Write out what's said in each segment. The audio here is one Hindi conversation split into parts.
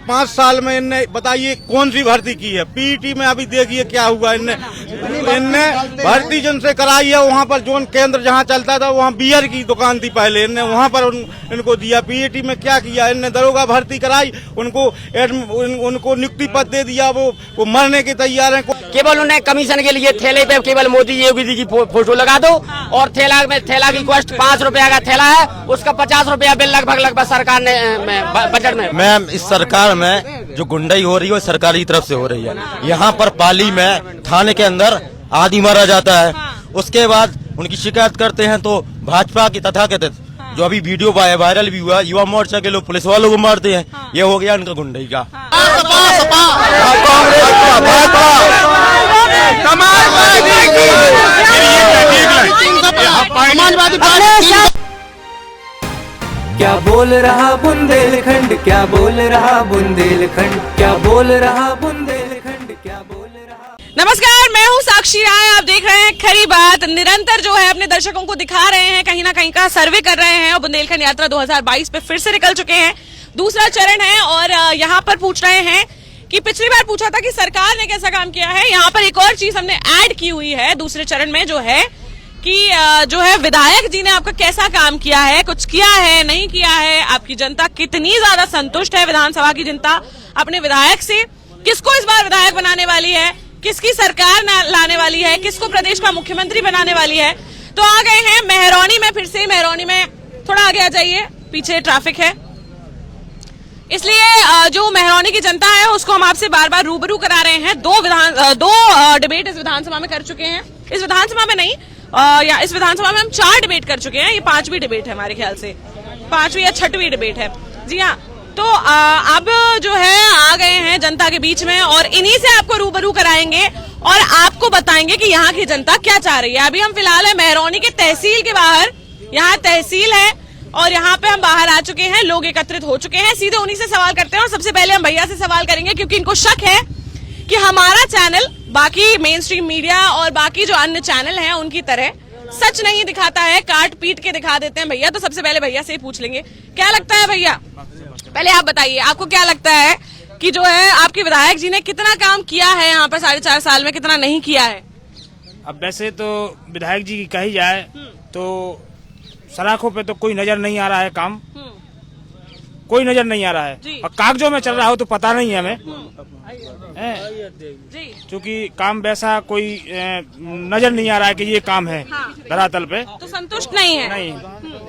5 साल में इनने बताइए कौन सी भर्ती की है। पीईटी में अभी देखिए क्या हुआ, इनने भर्ती जिनसे कराई है वहाँ पर जोन केंद्र जहाँ चलता था वहाँ बियर की दुकान थी पहले, इनने वहाँ पर इनको दिया। पीईटी में क्या किया इनने, दरोगा भर्ती कराई, उनको नियुक्ति पद दे दिया, वो मरने के तैयार है। केवल उन्हें कमीशन के लिए थैले पे केवल मोदी योगी जी की फोटो लगा दो और थैला की कॉस्ट 5 रुपया का थैला है, उसका 50 रुपया बिल लगभग सरकार ने बजट में। मैम इस सरकार में जो गुंडाई हो रही है वो सरकार की तरफ से हो रही है। यहाँ पर पाली में थाने के अंदर आदमी मारा जाता है, उसके बाद उनकी शिकायत करते हैं तो भाजपा की तथाकथित जो अभी वीडियो वायरल भी हुआ, युवा मोर्चा के लोग पुलिस वालों को मारते हैं। ये हो गया उनका गुंडाई का। क्या बोल रहा बुंदेलखंड, क्या बोल रहा बुंदेलखंड, क्या बोल रहा बुंदेलखंड, क्या बोल रहा। नमस्कार, मैं हूँ साक्षी राय, आप देख रहे हैं खरी बात। निरंतर जो है अपने दर्शकों को दिखा रहे हैं, कहीं ना कहीं का सर्वे कर रहे हैं और बुंदेलखंड यात्रा 2022 पे फिर से निकल चुके हैं। दूसरा चरण है और यहाँ पर पूछ रहे हैं कि पिछली बार पूछा था कि सरकार ने कैसा काम किया है। यहाँ पर एक और चीज हमने ऐड की हुई है दूसरे चरण में, जो है कि जो है विधायक जी ने आपका कैसा काम किया है, कुछ किया है नहीं किया है, आपकी जनता कितनी ज्यादा संतुष्ट है विधानसभा की जनता अपने विधायक से, किसको इस बार विधायक बनाने वाली है, किसकी सरकार लाने वाली है, किसको प्रदेश का मुख्यमंत्री बनाने वाली है। तो आ गए हैं मेहरौनी में, फिर से मेहरौनी में, थोड़ा आगे आ जाइए, पीछे ट्रैफिक है, इसलिए जो मेहरौनी की जनता है उसको हम आपसे बार बार रूबरू करा रहे हैं। दो डिबेट इस विधानसभा में कर चुके हैं, इस विधानसभा में नहीं, या इस विधानसभा में हम 4 डिबेट कर चुके हैं। ये 5वीं डिबेट है हमारे ख्याल से, 5वीं या 6वीं डिबेट है। जी हाँ, तो अब जो है आ गए हैं जनता के बीच में और इन्हीं से आपको रूबरू कराएंगे और आपको बताएंगे कि यहाँ की जनता क्या चाह रही है। अभी हम फिलहाल है मेहरौनी के तहसील के बाहर, यहाँ तहसील है और यहाँ पे हम बाहर आ चुके हैं, लोग एकत्रित हो चुके हैं। सीधे उन्हीं से सवाल करते हैं और सबसे पहले हम भैया से सवाल करेंगे क्योंकि इनको शक है कि हमारा चैनल बाकी मेन स्ट्रीम मीडिया और बाकी जो अन्य चैनल हैं उनकी तरह सच नहीं दिखाता है, काट पीट के दिखा देते हैं भैया। तो सबसे पहले भैया से ही पूछ लेंगे, क्या लगता है भैया, पहले आप बताइए आपको क्या लगता है कि जो है आपके विधायक जी ने कितना काम किया है यहाँ पर 4.5 साल में, कितना नहीं किया है? अब वैसे तो विधायक जी की कही जाए तो सलाखों पे तो कोई नजर नहीं आ रहा है, काम कोई नजर नहीं आ रहा है और कागजों में चल रहा हो तो पता नहीं है हमें, क्योंकि काम वैसा कोई नजर नहीं आ रहा है कि ये काम है धरातल पे। तो संतुष्ट नहीं है?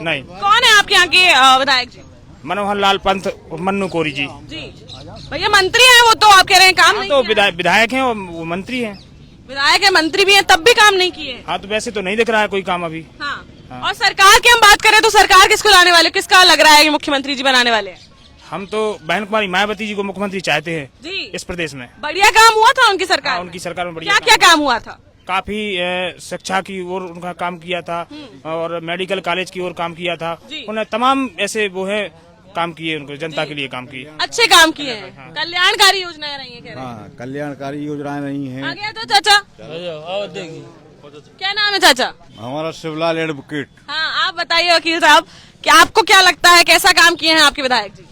नहीं। कौन है आपके यहाँ के विधायक जी? मनोहर लाल पंत, मन्नू कोरी जी। भैया मंत्री हैं वो, तो आप कह रहे हैं काम नहीं तो किया? विधायक हैं, वो मंत्री हैं। विधायक है, मंत्री भी है, तब भी काम नहीं किए? हाँ, तो वैसे तो नहीं दिख रहा है कोई काम अभी। हाँ। और सरकार की हम बात करें तो सरकार किसको लाने वाले, किसका लग रहा है कि मुख्यमंत्री जी बनाने वाले हैं? हम तो बहन कुमारी मायावती जी को मुख्यमंत्री चाहते हैं जी इस प्रदेश में। बढ़िया काम हुआ था उनकी सरकार? उनकी सरकार में बढ़िया क्या काम हुआ था? काफी शिक्षा की ओर उनका काम किया था और मेडिकल कॉलेज की ओर काम किया था। उन्हें तमाम ऐसे वो है काम किए, उनको जनता के लिए काम किए, अच्छे काम किए हैं। कल्याणकारी योजनाएं रही हैं, कह रहे हैं। हाँ, कल्याणकारी योजनाएं नहीं है। आ गया तो चाचा, क्या नाम है चाचा? हमारा शिवलाल एडवोकेट। हाँ, आप बताइए वकील साहब कि आपको क्या लगता है कैसा काम किए हैं आपके विधायक जी?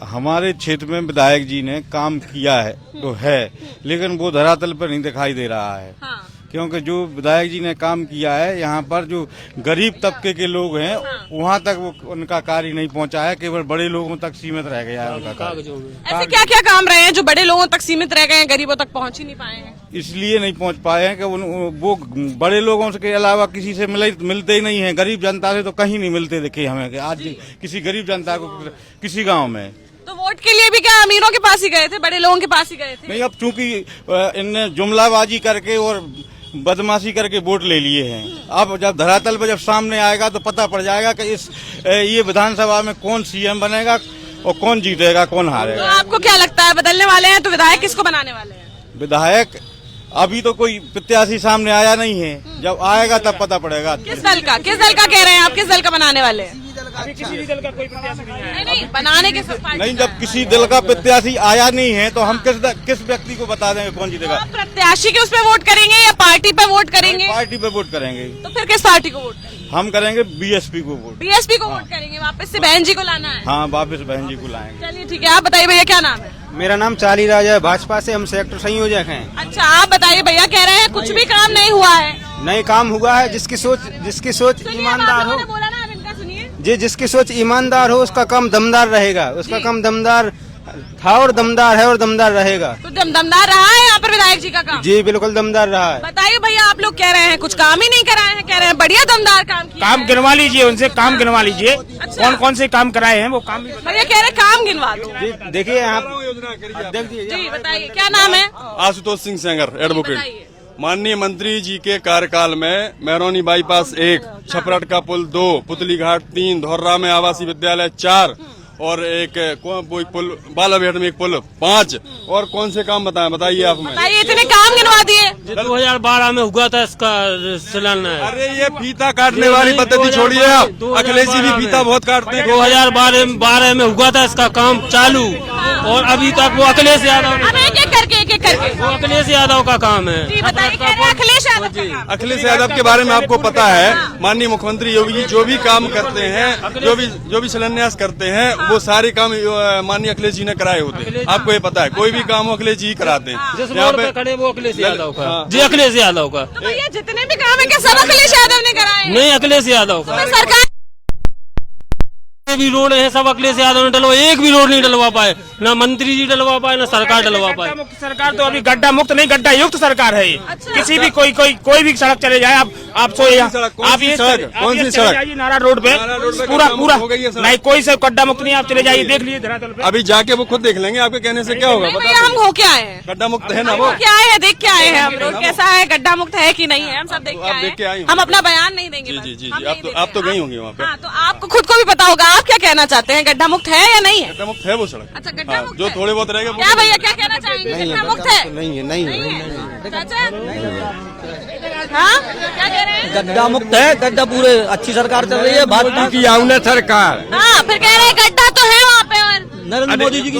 हमारे क्षेत्र में विधायक जी ने काम किया है तो है, लेकिन वो धरातल पर नहीं दिखाई दे रहा है। हाँ। क्योंकि जो विधायक जी ने काम किया है यहाँ पर जो गरीब तबके के लोग हैं वहाँ तक वो उनका कार्य नहीं पहुँचा है, केवल बड़े लोगों तक सीमित रह गया है उनका कार्य। ऐसे क्या क्या काम रहे हैं जो बड़े लोगों तक सीमित रह गए हैं, गरीबों तक पहुँच ही नहीं पाए हैं? इसलिए नहीं पहुँच पाए हैं कि वो बड़े लोगों के अलावा किसी से मिलते ही नहीं है। गरीब जनता से तो कहीं नहीं मिलते दिखे हमें कि आज किसी गरीब जनता को किसी गाँव में। तो वोट के लिए भी क्या अमीरों के पास ही गए थे, बड़े लोगों के पास ही गए थे? नहीं, अब चूंकि इनने जुमलाबाजी करके और बदमाशी करके वोट ले लिए हैं, अब जब धरातल पर जब सामने आएगा तो पता पड़ जाएगा कि ये विधानसभा में कौन सीएम बनेगा और कौन जीतेगा, कौन हारेगा। तो आपको क्या लगता है बदलने वाले हैं तो विधायक किसको बनाने वाले हैं? विधायक अभी तो कोई प्रत्याशी सामने आया नहीं है, जब आएगा तब पता पड़ेगा। किस दल का कह रहे हैं आप, किस दल का बनाने वाले हैं? अभी किसी भी दल का कोई प्रत्याशी नहीं है। नहीं बनाने के सब नहीं, जब किसी दल का प्रत्याशी आया नहीं है तो हम किस व्यक्ति को बता देंगे कौन जीतेगा? आप प्रत्याशी के उस पे वोट करेंगे या पार्टी पे वोट करेंगे? पार्टी पे वोट करेंगे। तो फिर किस पार्टी को वोट करेंगे? हम करेंगे बीएसपी को वोट। बीएसपी को वोट करेंगे, वापस से बहन जी को लाना है। हाँ, वापस बहन जी को लाएंगे। चलिए ठीक है, आप बताइए भैया क्या नाम है? मेरा नाम चाली राजा है, भाजपा से हम सेक्टर संयोजक हैं। अच्छा आप बताइए, भैया कह रहे हैं कुछ भी काम नहीं हुआ है। नए काम हुआ है, जिसकी सोच सुनिए, ईमानदार आप हो, लोगों ने बोला ना, आप इनका सुनिए। जी जिसकी सोच ईमानदार हो उसका काम दमदार रहेगा, उसका जी। काम दमदार था और दमदार है और दमदार रहेगा। तो दमदार रहा है यहाँ पर विधायक जी का काम? जी बिल्कुल दमदार रहा है। बताइए भैया, आप लोग कह रहे हैं कुछ काम ही नहीं कराए हैं, कह रहे हैं बढ़िया दमदार काम किया काम है। गिनवा लीजिए, उनसे काम गिनवा लीजिए, अच्छा। कौन कौन से काम कराए हैं वो काम भी भैया कह रहे हैं काम गिनवा दो। जी देखिए आप देख दीजिए। जी बताइए क्या नाम है? आशुतोष सिंह सेंगर, एडवोकेट। बताइए। माननीय मंत्री जी के कार्यकाल में मेहरौनी बाईपास 1, छपरट का पुल 2, पुतली घाट 3, धोर्रा में आवासीय विद्यालय 4 और एक वो एक पुल बालाबेट में एक पुल 5 और कौन से काम बताइए आप हमें। बताइए, इतने काम गिनवा दिए। 2012 में हुआ था इसका शिलान्यास। अरे ये फीता काटने वाली पद्धति छोड़िए आप, अखिलेश जी भी फीता बहुत काटते हैं। 2012 में हुआ था इसका काम चालू और अभी तक वो अखिलेश यादव अब एक एक करके वो अखिलेश यादव का काम है। जी बताइए, कह रहे हैं अखिलेश यादव का काम। अखिलेश यादव के बारे में आपको पता है, माननीय मुख्यमंत्री योगी जी जो भी काम करते हैं, जो भी शिलान्यास करते हैं, वो सारे काम माननीय अखिलेश जी ने कराए होते हैं। आपको ये पता है, कोई भी काम हो अखिलेश जी कराते हैं। जिस रोड पे खड़े वो अखिलेश यादव का। हाँ। जी अखिलेश यादव का। तो भैया जितने भी काम है क्या सब अखिलेश यादव ने कराए हैं? नहीं अखिलेश यादव का। तो सरकार भी रोड है सब अखिलेश यादव ने डलवा, एक भी रोड नहीं डलवा पाए, ना मंत्री जी डलवा पाए ना सरकार डलवा पाए। गड्ढा मुक्त सरकार तो अभी गड्ढा मुक्त नहीं, गड्ढा युक्त सरकार है ये। अच्छा। किसी भी कोई भी सड़क चले जाए, आप सो कौन सी सड़क? जाइए नारा रोड पे, पूरा हो गई है सड़क। नहीं कोई से गड्ढा मुक्त नहीं, आप चले जाइए देख लीजिए धरातल पे। अभी जाके वो खुद देख लेंगे, आपके कहने से क्या होगा? नहीं भैया, हम हो के आए हैं, गड्ढा मुक्त है ना वो। हो के आए हैं, देख के आए हैं हम लोग कैसा है, गड्ढा मुक्त है कि नहीं है, हम सब देख आप देख के के आए आई हैं। होंगी। हम अपना बयान नहीं देंगे जी बस, जी जी हम जी, नहीं आप देंगे तो गई बयान। होंगी वहाँ पे। हाँ, तो आपको खुद को भी पता होगा, आप क्या कहना चाहते हैं, गड्ढा मुक्त है या नहीं है? गड्ढा मुक्त है वो सड़क। अच्छा गड्ढा हाँ, मुक्त जो है। थोड़े बहुत रहेगा क्या भैया क्या कहना चाहेंगे, गड्ढा मुक्त है? नहीं है, नहीं है। चाचा हाँ क्या कह रहे हैं? गड्ढा मुक्त है, गड्ढा पूरे अच्छी सरकार चल रही है, भाजपा की आउने सरकार, हाँ फिर कह रहे हैं गड्ढा तो है वहाँ पे और नरेंद्र मोदी जी की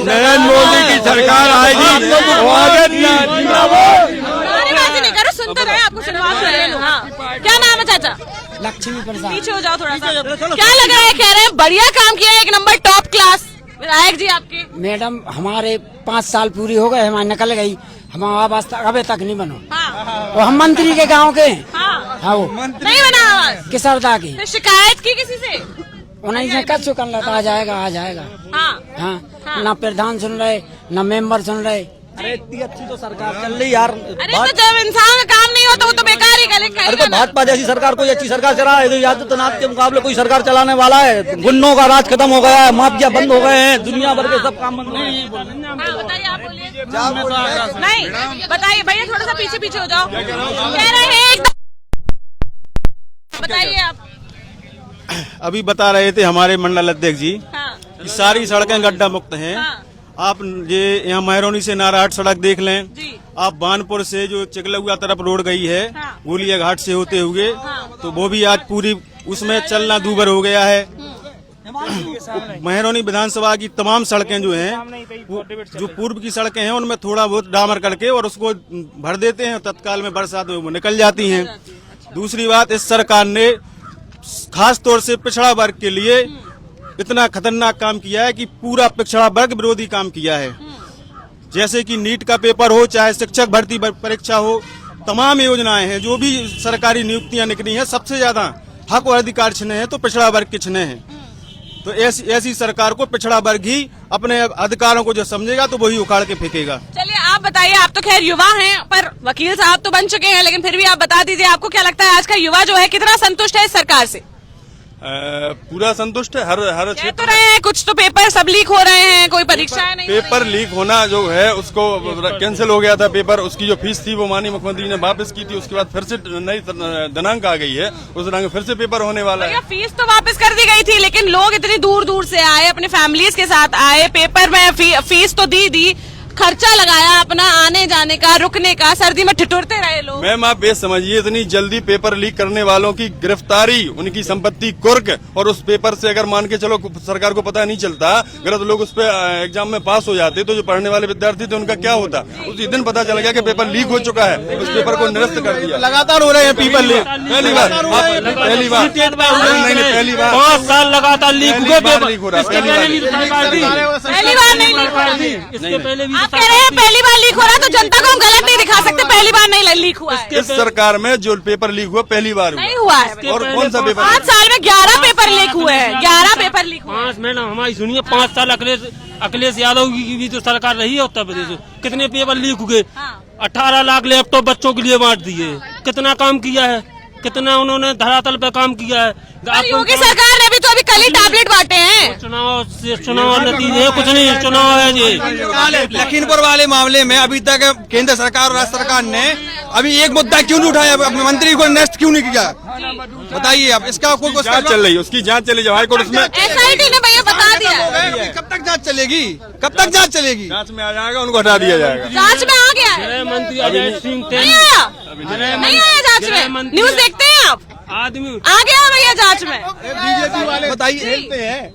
सरकार आएगी। नारेबाजी नहीं करो, सुन तो रहे हैं, आपको सुनवा तो रहे हैं। हाँ क्या नाम है चाचा? लक्ष्मी प्रसाद। पीछे हो जाओ थोड़ा सा। क्या लग रहा है, कह रहे हैं बढ़िया काम किया है, एक नंबर टॉप क्लास विधायक जी आपके। मैडम हमारे 5 साल पूरी हो गए, हमारे निकल गई, हम आवाज अभी तक नहीं बनो। हाँ और हम मंत्री के गांव के हैं। हाँ वो नहीं बना आवाज, किसरदा की तो शिकायत की किसी से? उन्हीं से कद चुकन लता आ जाएगा आ जाएगा। हाँ हाँ ना प्रधान सुन रहे ना मेंबर सुन रहे। अरे इतनी अच्छी तो सरकार चल रही यार। अरे तो जब इंसान का काम नहीं होता वो तो बेकार ही करेगा। अरे तो भाजपा जैसी सरकार कोई अच्छी सरकार चला है, आदित्यनाथ के मुकाबले कोई सरकार चलाने वाला है? गुंडों का राज खत्म हो गया है, माफिया बंद हो गए हैं, दुनिया भर के सब काम बंद हो गए हैं। हाँ बताइए, आप बोलिए। नहीं बताइए भैया, थोड़ा सा पीछे पीछे हो जाओ। कह रहे हैं एकदम, बताइए आप। अभी बता रहे थे हमारे मंडल अध्यक्ष जी, हाँ कि सारी सड़कें गड्ढा मुक्त हैं। हाँ आप ये यहाँ महरौनी से नारायण सड़क देख लें, जी। आप बानपुर से जो चिकलुआ तरफ रोड गई है, हाँ। गोलिया घाट से होते हुए, हाँ। तो वो भी आज पूरी उसमें चलना दूभर हो गया है। महरौनी विधानसभा की तमाम सड़कें जो हैं, जो पूर्व की सड़कें हैं, उनमें थोड़ा बहुत डामर करके और उसको भर देते हैं, तत्काल में बरसात में वो निकल जाती हैं। दूसरी बात, इस सरकार ने खास तौर से पिछड़ा वर्ग के लिए इतना खतरनाक काम किया है कि पूरा पिछड़ा वर्ग विरोधी काम किया है। जैसे कि नीट का पेपर हो, चाहे शिक्षक भर्ती परीक्षा हो, तमाम योजनाएं हैं, जो भी सरकारी नियुक्तियां निकली हैं, सबसे ज्यादा हक और अधिकार छिने हैं तो पिछड़ा वर्ग के छिने हैं। तो ऐसी सरकार को पिछड़ा वर्ग ही अपने अधिकारों को जो समझेगा तो वही उखाड़ के फेंकेगा। चलिए आप बताइए, आप तो खैर युवा हैं, पर वकील साहब तो बन चुके हैं, लेकिन फिर भी आप बता दीजिए, आपको क्या लगता है आज का युवा जो है कितना संतुष्ट है इस सरकार से? पूरा संतुष्ट है। हर कह क्षेत्र तो रहे हैं कुछ तो पेपर सब लीक हो रहे हैं, कोई परीक्षाएं नहीं हो रही पेपर लीक होना जो है उसको कैंसिल हो गया था पेपर। उसकी जो फीस थी वो माननीय मुख्यमंत्री ने वापस की थी, उसके बाद फिर से नई दिनांक आ गई है, उस दिनांक फिर से पेपर होने वाला भैया है। फीस तो वापस कर दी गई थी, लेकिन लोग इतनी दूर दूर से आए, अपने फैमिलीज के साथ आए, पेपर में फीस तो दी खर्चा लगाया अपना आने जाने का, रुकने का, सर्दी में ठिठुरते रहे लोग। मैम आप बेस समझिए, इतनी जल्दी पेपर लीक करने वालों की गिरफ्तारी, उनकी संपत्ति कुर्क, और उस पेपर से अगर मान के चलो सरकार को पता नहीं चलता, गलत लोग उस पे एग्जाम में पास हो जाते, तो जो पढ़ने वाले विद्यार्थी थे उनका क्या होता। उसी दिन पता चल गया कि पेपर लीक हो चुका है, उस पेपर को निरस्त कर दिया। लगातार हो रहे हैं पेपर लीक, पहली बार नहीं, पहली बार 5 साल लगातार लीक हुए पेपर। लीक हो रहा है, इसके पहले भी तो सरकार थी। पहली बार नहीं लीक हो रहा। इसके पहले भी आप कह रहे हैं पहली बार लीक हो रहा है, तो जनता को हम गलत नहीं दिखा सकते, पहली बार नहीं लीक हुआ है। इस सरकार में जो पेपर लीक हुआ पहली बार नहीं हुआ है। और कौन सा पेपर? 5 साल में 11 पेपर लीक हुए हैं, 11 पेपर लीक हुए हैं। 5 मैडम हमारी सुनिए, 5 साल अखिलेश यादव की भी तो सरकार रही है उत्तर प्रदेश में। कितने पेपर लीक हुए? 18 लाख लैपटॉप बच्चों के लिए बांट दिए। कितना काम किया है, कितना उन्होंने धरातल पे काम किया है। योगी सरकार ने भी तो अभी कल ही टैबलेट बांटे हैं। चुनाव नतीजे कुछ नहीं, चुनाव है ये। लखीमपुर वाले मामले में अभी तक केंद्र सरकार और राज्य सरकार ने अभी एक मुद्दा क्यों नहीं उठाया, मंत्री को नेक्स्ट क्यों नहीं किया, बताइए आप। इसका कोई जांच चल रही है, उसकी जांच चली जाए हाईकोर्ट उसमें। SIT ने भैया बता दिया। कब तक जांच चलेगी, कब तक जांच चलेगी? जांच में आ जाएगा, उनको हटा दिया जाएगा। जांच में आ गया है, गृह मंत्री अजय सिंह नहीं आया जांच में। न्यूज देखते हैं आप? आदमी आ गया भैया जांच में। बीजेपी वाले बताइए,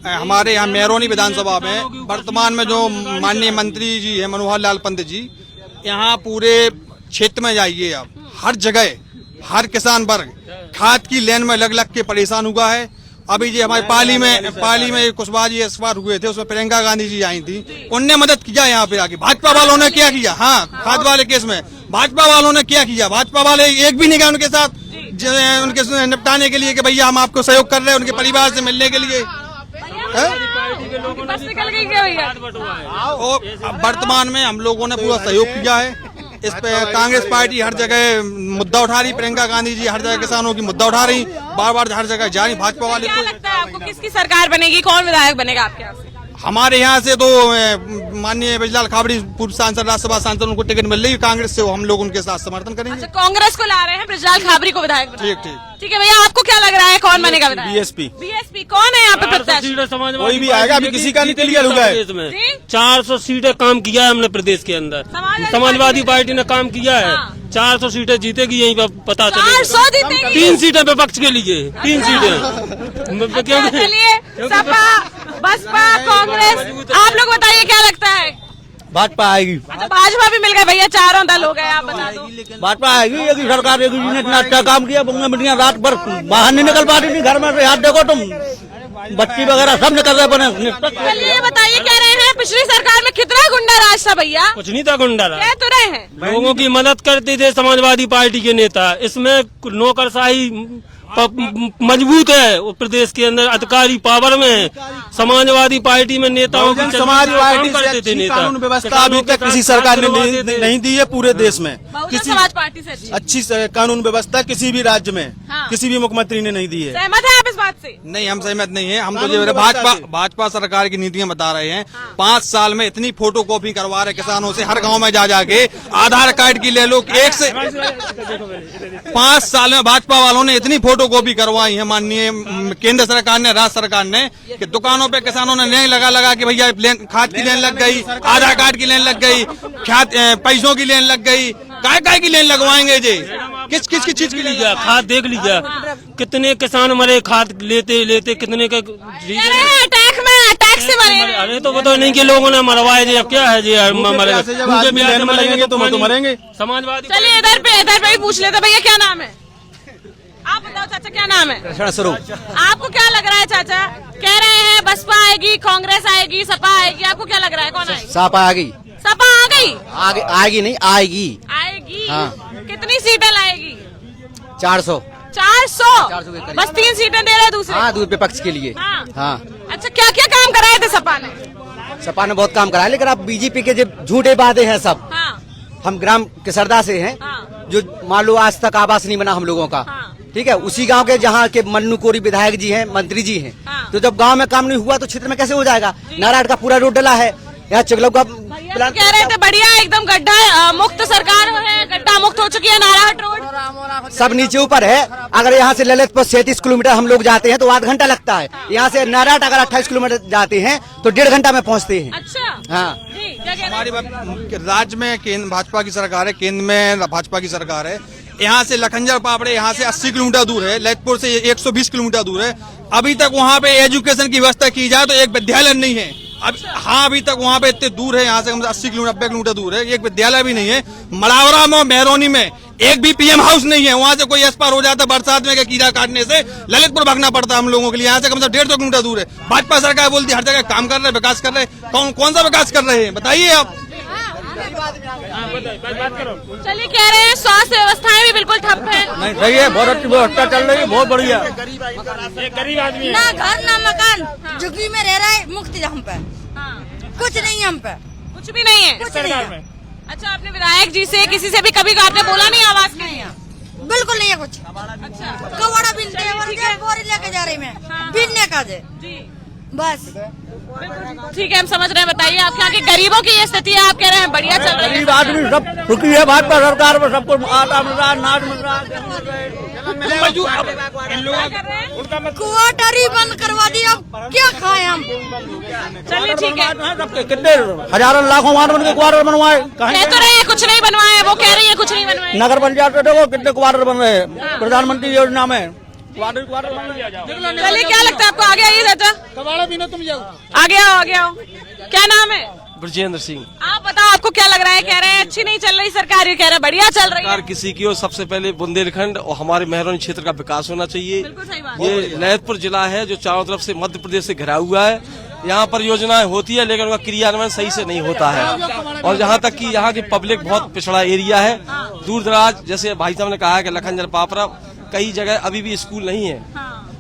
हमारे यहाँ मेहरौनी विधानसभा में वर्तमान में जो माननीय मंत्री जी है मनोहर लाल पंत जी, यहाँ पूरे क्षेत्र में जाइए आप, हर जगह हर किसान वर्ग खाद की लाइन में लग लग के परेशान हुआ है। अभी जी हमारे पाली में कुशवाहा जी इस बार हुए थे, उसमें प्रियंका गांधी जी आई थी, उनने मदद किया यहाँ पे आके। भाजपा वालों ने क्या किया? हाँ, खाद वाले केस में भाजपा वालों ने क्या किया? भाजपा वाले एक भी नहीं गए उनके साथ उनके निपटाने के लिए कि भैया हम आपको सहयोग कर रहे हैं, उनके परिवार से मिलने के लिए। बस निकल गई क्या भैया? और वर्तमान में हम लोगों ने पूरा सहयोग किया है इस पे। कांग्रेस पार्टी हर जगह मुद्दा उठा रही, प्रियंका गांधी जी हर जगह किसानों की मुद्दा उठा रही, बार बार हर जगह जा रही। भाजपा वाले क्या लगता है आपको, किसकी सरकार बनेगी, कौन विधायक बनेगा आपके यहाँ से? हमारे यहाँ से तो माननीय ब्रजलाल खाबड़ी पूर्व सांसद, राज्यसभा सांसद, उनको टिकट मिल रही है कांग्रेस से, हम लोग उनके साथ समर्थन करेंगे। अच्छा, कांग्रेस को ला रहे हैं, ब्रजलाल खाबड़ी को विधायक बना। ठीक ठीक ठीक है भैया, आपको क्या लग रहा है कौन बनेगा विधायक? बीएसपी कौन है यहाँ पे प्रत्याशी? कोई भी आएगा, अभी किसी का नहीं क्लियर हुआ है। 400 सीटें काम किया है हमने प्रदेश के अंदर, समाजवादी पार्टी ने काम किया है। 400 सीटें जीतेगी, यहीं पर पता चलेगा। 400 जीतेगी। 3 सीटें विपक्ष के लिए, 3 सीटें। चलिए, सपा, बसपा, कांग्रेस, आप लोग बताइए क्या लगता है? भाजपा आएगी। अच्छा, भाजपा भी मिल गए भैया, चारों दल हो गए, आप बता दो। भाजपा आएगी, ये सरकार ने इतना अच्छा काम किया, बेटियां रात भर बाहर नहीं निकल पाती थी घर में से। हाथ देखो तुम, बच्ची वगैरह सब निकल रहे बने। चलिए ये बताइए, कह रहे हैं पिछली सरकार में कितना गुंडा राज था भैया? कुछ नहीं था गुंडा राज, कह तो रहे हैं लोगों की मदद करते थे समाजवादी पार्टी के नेता। इसमें नौकरशाही मजबूत है, उत्तर प्रदेश के अंदर अधिकारी पावर में है। समाजवादी पार्टी में नेताओं की समाज पार्टी से करते थे अच्छी नेता। कानून व्यवस्था अभी तक किसी सरकार ने नहीं दी है पूरे देश में। बहुजन समाज पार्टी से अच्छी कानून व्यवस्था किसी भी राज्य में हाँ। किसी भी मुख्यमंत्री ने नहीं दी है। सहमत है आप इस बात से? नहीं, हम सहमत नहीं है। हम तो जो भाजपा सरकार की नीतियां बता रहे हैं। 5 साल में इतनी फोटो कॉपी करवा रहे किसानों से, हर गांव में जा जाके आधार कार्ड की ले लो, 5 साल में भाजपा वालों ने इतनी फोटो कॉपी करवाई है माननीय केंद्र सरकार ने, राज्य सरकार ने, कि दुकानों पे किसानों ने लाइन लगा कि भैया खाद की लाइन लग गई, आधार कार्ड की लाइन लग गई, पैसों की लाइन लग गई। काय की लाइन लगवाएंगे जी? किस चीज के लिए? खाद देख लीजिए, कितने किसान मरे खाद लेते कितने का अटैक से मरे। अरे तो बताओ नहीं कि लोगों ने मरवाए जी, अब क्या है जी? मरेंगे तो मरेंगे। समाजवादी। चलिए इधर पे ही पूछ लेते भैया, क्या नाम है? आप बताओ चाचा, क्या नाम है? आपको क्या लग रहा है चाचा? कह रहे हैं बसपा आएगी, कांग्रेस आएगी, सपा आएगी, आपको क्या लग रहा है कौन आएगी? सपा आ गई। सपा आ गई? आएगी नहीं, आएगी। आएगी? हाँ। कितनी सीटें लाएगी? 400। 400? बस 3 सीटें दे रहे दूसरे? हाँ, दूसरे पक्ष के लिए। हाँ। अच्छा, क्या क्या काम कराए थे सपा ने? सपा ने बहुत काम कराया, लेकिन अब बीजेपी के जो झूठे वादे हैं सब। हाँ। हम ग्राम किसरदा से हैं, जो मान लो आज तक आवास नहीं बना हम लोगों का। ठीक है, उसी गांव के जहाँ के मन्नू कोरी विधायक जी हैं, मंत्री जी हैं। तो जब गांव में काम नहीं हुआ तो क्षेत्र में कैसे हो जाएगा? नारायण का पूरा रोड डला है, यहाँ चिगलौ का प्लान कह रहे थे बढ़िया एकदम गड्ढा मुक्त सरकार है, गड्ढा मुक्त हो चुकी है नारायण रोड। सब नीचे ऊपर है। अगर यहाँ से ललितपुर 37 किलोमीटर हम लोग जाते हैं तो आधा घंटा लगता है। यहाँ से नारायण अगर 28 किलोमीटर जाते हैं तो 1.5 घंटा में पहुँचते हैं। अच्छा, हाँ, क्या कह रहे हमारी राज्य में केंद्र भाजपा की सरकार है, केंद्र में भाजपा की सरकार है। यहाँ से लखनजर पापड़े यहाँ से 80 किलोमीटर दूर है, ललितपुर से 120 किलोमीटर दूर है। अभी तक वहाँ पे एजुकेशन की व्यवस्था की जाए तो एक विद्यालय नहीं है। अब हाँ, अभी तक वहाँ पे इतने दूर है, यहाँ से 80 किलोमीटर 90 किलोमीटर दूर है, एक विद्यालय भी नहीं है। मड़ावरा में मेहरौनी में एक भी पीएम हाउस नहीं है। वहाँ से कोई एस पार हो जाता बरसात में कीड़ा काटने से ललितपुर भागना पड़ता हम लोगों के लिए। यहाँ से कम से कम 150 किलोमीटर दूर है। भाजपा सरकार बोलती है हर जगह काम कर रहे, विकास कर रहे, कौन सा विकास कर रहे हैं बताइए आप। चलिए, कह रहे हैं स्वास्थ्य व्यवस्थाएं भी बिल्कुल ठप है। नहीं सही है, बहुत अच्छी व्यवस्था चल रही है, बहुत बढ़िया। गरीब आदमी ना घर ना मकान, झुग्गी में रह रहा है, मुफ्त हम पे कुछ नहीं, हम पे कुछ भी नहीं है कुछ नहीं है। अच्छा, आपने विधायक जी से किसी से भी कभी आपने बोला नहीं आवाज नहीं है, बिल्कुल नहीं है कुछ। अच्छा, कवाड़ा बिनते हैं, बोरी लेके जा रही मैं बिनने का जे बस। ठीक है, हम समझ रहे हैं। बताइए, आपके यहाँ के गरीबों की ये स्थिति है, आप कह रहे हैं बढ़िया चल रही है। गरीब आदमी सब सुखी है, भाजपा सरकार में सबको आटा मिल रहा है, अनाज मिल रहा है। क्वार्टर बंद करवा दिया, अब क्या खाएं हम। चलिए ठीक है, कितने हजारों लाखों वार्ड बन के क्वार्टर बनवाए, कह तो रहे हैं कुछ नहीं बनवाए, वो कह रही है कुछ नहीं बनवाए। नगर पंचायत में देखो कितने क्वार्टर बन रहे हैं प्रधानमंत्री योजना में। चलिए, क्या लगता है आपको? आगे आइए चाचा, कबाड़ा भी ना तुम जाओ। आगे आओ, आगे आओ। क्या नाम है? ब्रजेंद्र सिंह। आप बताओ, आपको क्या लग रहा है? कह रहे हैं अच्छी नहीं चल रही सरकार, ये कह रहे हैं बढ़िया चल रही है। सरकार किसी की हो, सबसे पहले बुंदेलखंड और हमारे मेहरौनी क्षेत्र का विकास होना चाहिए। बिल्कुल सही बात। ये ललितपुर जिला है जो चारों तरफ से मध्य प्रदेश से घिरा हुआ है। यहाँ पर योजनाएं होती है लेकिन उनका क्रियान्वयन सही से नहीं होता है। और जहाँ तक कि यहाँ की पब्लिक बहुत पिछड़ा एरिया है, दूर दराज, जैसे भाई साहब ने कहा है कि लखनजर पापड़ा, कई जगह अभी भी स्कूल नहीं है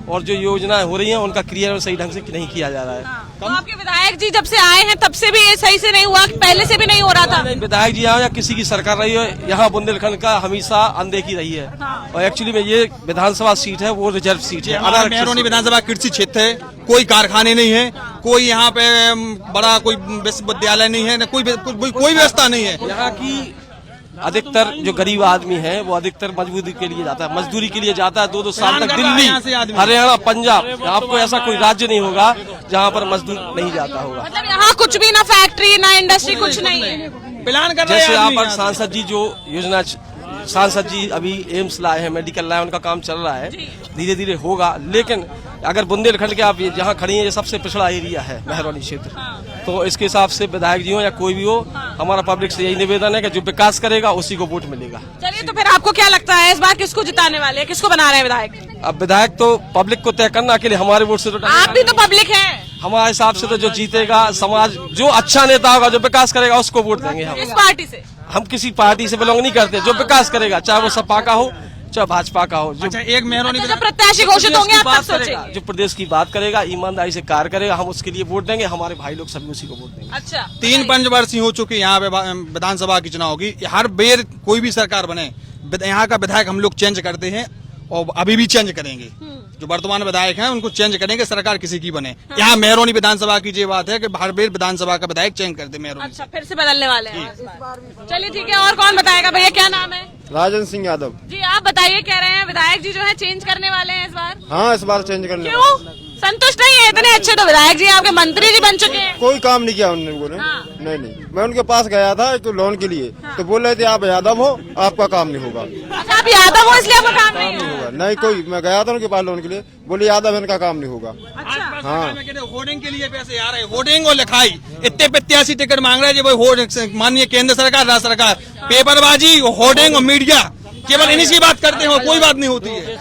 और जो योजनाएं हो रही हैं उनका क्रियान्वयन सही ढंग से नहीं किया जा रहा है। तो आपके विधायक जी जब से आए हैं तब से भी ये सही से नहीं हुआ, पहले से भी नहीं हो रहा था? विधायक जी यहाँ या किसी की सरकार रही है, यहाँ बुंदेलखंड का हमेशा अनदेखी रही है। और एक्चुअली में ये विधानसभा सीट है, वो रिजर्व सीट है। मेहरौनी विधानसभा कृषि क्षेत्र है, कोई कारखाने नहीं है, कोई यहाँ पे बड़ा कोई विश्वविद्यालय नहीं है, कोई व्यवस्था नहीं है। यहाँ की अधिकतर जो गरीब आदमी है वो अधिकतर मजदूरी के लिए जाता है, मजदूरी के लिए जाता है। 2-2 साल तक दिल्ली, हरियाणा, पंजाब, आपको ऐसा कोई राज्य नहीं होगा जहाँ पर मजदूर नहीं जाता होगा। मतलब यहाँ कुछ भी, ना फैक्ट्री ना इंडस्ट्री, कुछ नहीं है। प्लान कर जैसे यहाँ पर सांसद जी जो योजना, सांसद जी अभी एम्स लाए हैं, मेडिकल लाए, उनका काम चल रहा है, धीरे धीरे होगा। लेकिन अगर बुंदेलखंड के आप जहाँ खड़ी हैं, ये सबसे पिछड़ा एरिया है मेहरौनी क्षेत्र, तो इसके हिसाब से विधायक जी हो या कोई भी हो, हमारा पब्लिक से यही निवेदन है कि जो विकास करेगा उसी को वोट मिलेगा। चलिए, तो फिर आपको क्या लगता है इस बार किसको जिताने वाले हैं, किसको बना रहे हैं विधायक? अब विधायक तो पब्लिक को तय करना के लिए, हमारे वोट से तो आप भी तो पब्लिक हैं। हमारे हिसाब से तो जो जीतेगा समाज, जो अच्छा नेता होगा, जो विकास करेगा, उसको वोट देंगे हम। इस पार्टी से? हम किसी पार्टी से बिलोंग नहीं करते, जो विकास करेगा, चाहे वो सपा का हो चाहे भाजपा का हो। जो एक मेहरौनी जो प्रत्याशी घोषित होंगे आप तब सोचेंगे। जो प्रदेश की बात करेगा, ईमानदारी से कार्य करेगा, हम उसके लिए वोट देंगे। हमारे भाई लोग सभी उसी को वोट देंगे। अच्छा, 3 पंचवर्षीय हो चुकी यहाँ पे विधानसभा की चुनाव होगी। हर बेर कोई भी सरकार बने, यहाँ का विधायक हम लोग चेंज करते हैं और अभी भी चेंज करेंगे। जो वर्तमान विधायक हैं उनको चेंज करेंगे, सरकार किसी की बने। यहाँ मेहरौनी विधानसभा की ये बात है कि हर बेर विधानसभा का विधायक चेंज करते मेहरौनी। अच्छा, फिर से बदलने वाले हैं। चलिए ठीक है, और कौन बताएगा? भैया क्या नाम है? राजन सिंह यादव जी, आप बताइए, कह रहे हैं विधायक जी जो है चेंज करने वाले हैं इस बार? हाँ, इस बार चेंज करने। क्यों संतुष्ट नहीं है? इतने अच्छे तो विधायक जी आपके मंत्री जी बन चुके हैं। कोई काम नहीं किया उन लोगों ने। नहीं, मैं उनके पास गया था एक लोन के लिए, तो बोल रहे थे आप यादव हो, आपका काम नहीं होगा। अच्छा, आप यादव हो इसलिए आपका काम नहीं होगा? नहीं, कोई, मैं गया था उनके पास लोन के लिए, बोले यादव इनका काम नहीं होगा। अच्छा, हाँ, होर्डिंग के लिए पैसे आ रहे हैं, होर्डिंग और लिखाई, इतने प्रत्याशी टिकट मांग रहे हैं। माननीय केंद्र सरकार, राज्य सरकार, पेपरबाजी, होर्डिंग और मीडिया, केवल इन्हीं की बात करते हैं, कोई बात नहीं होती है।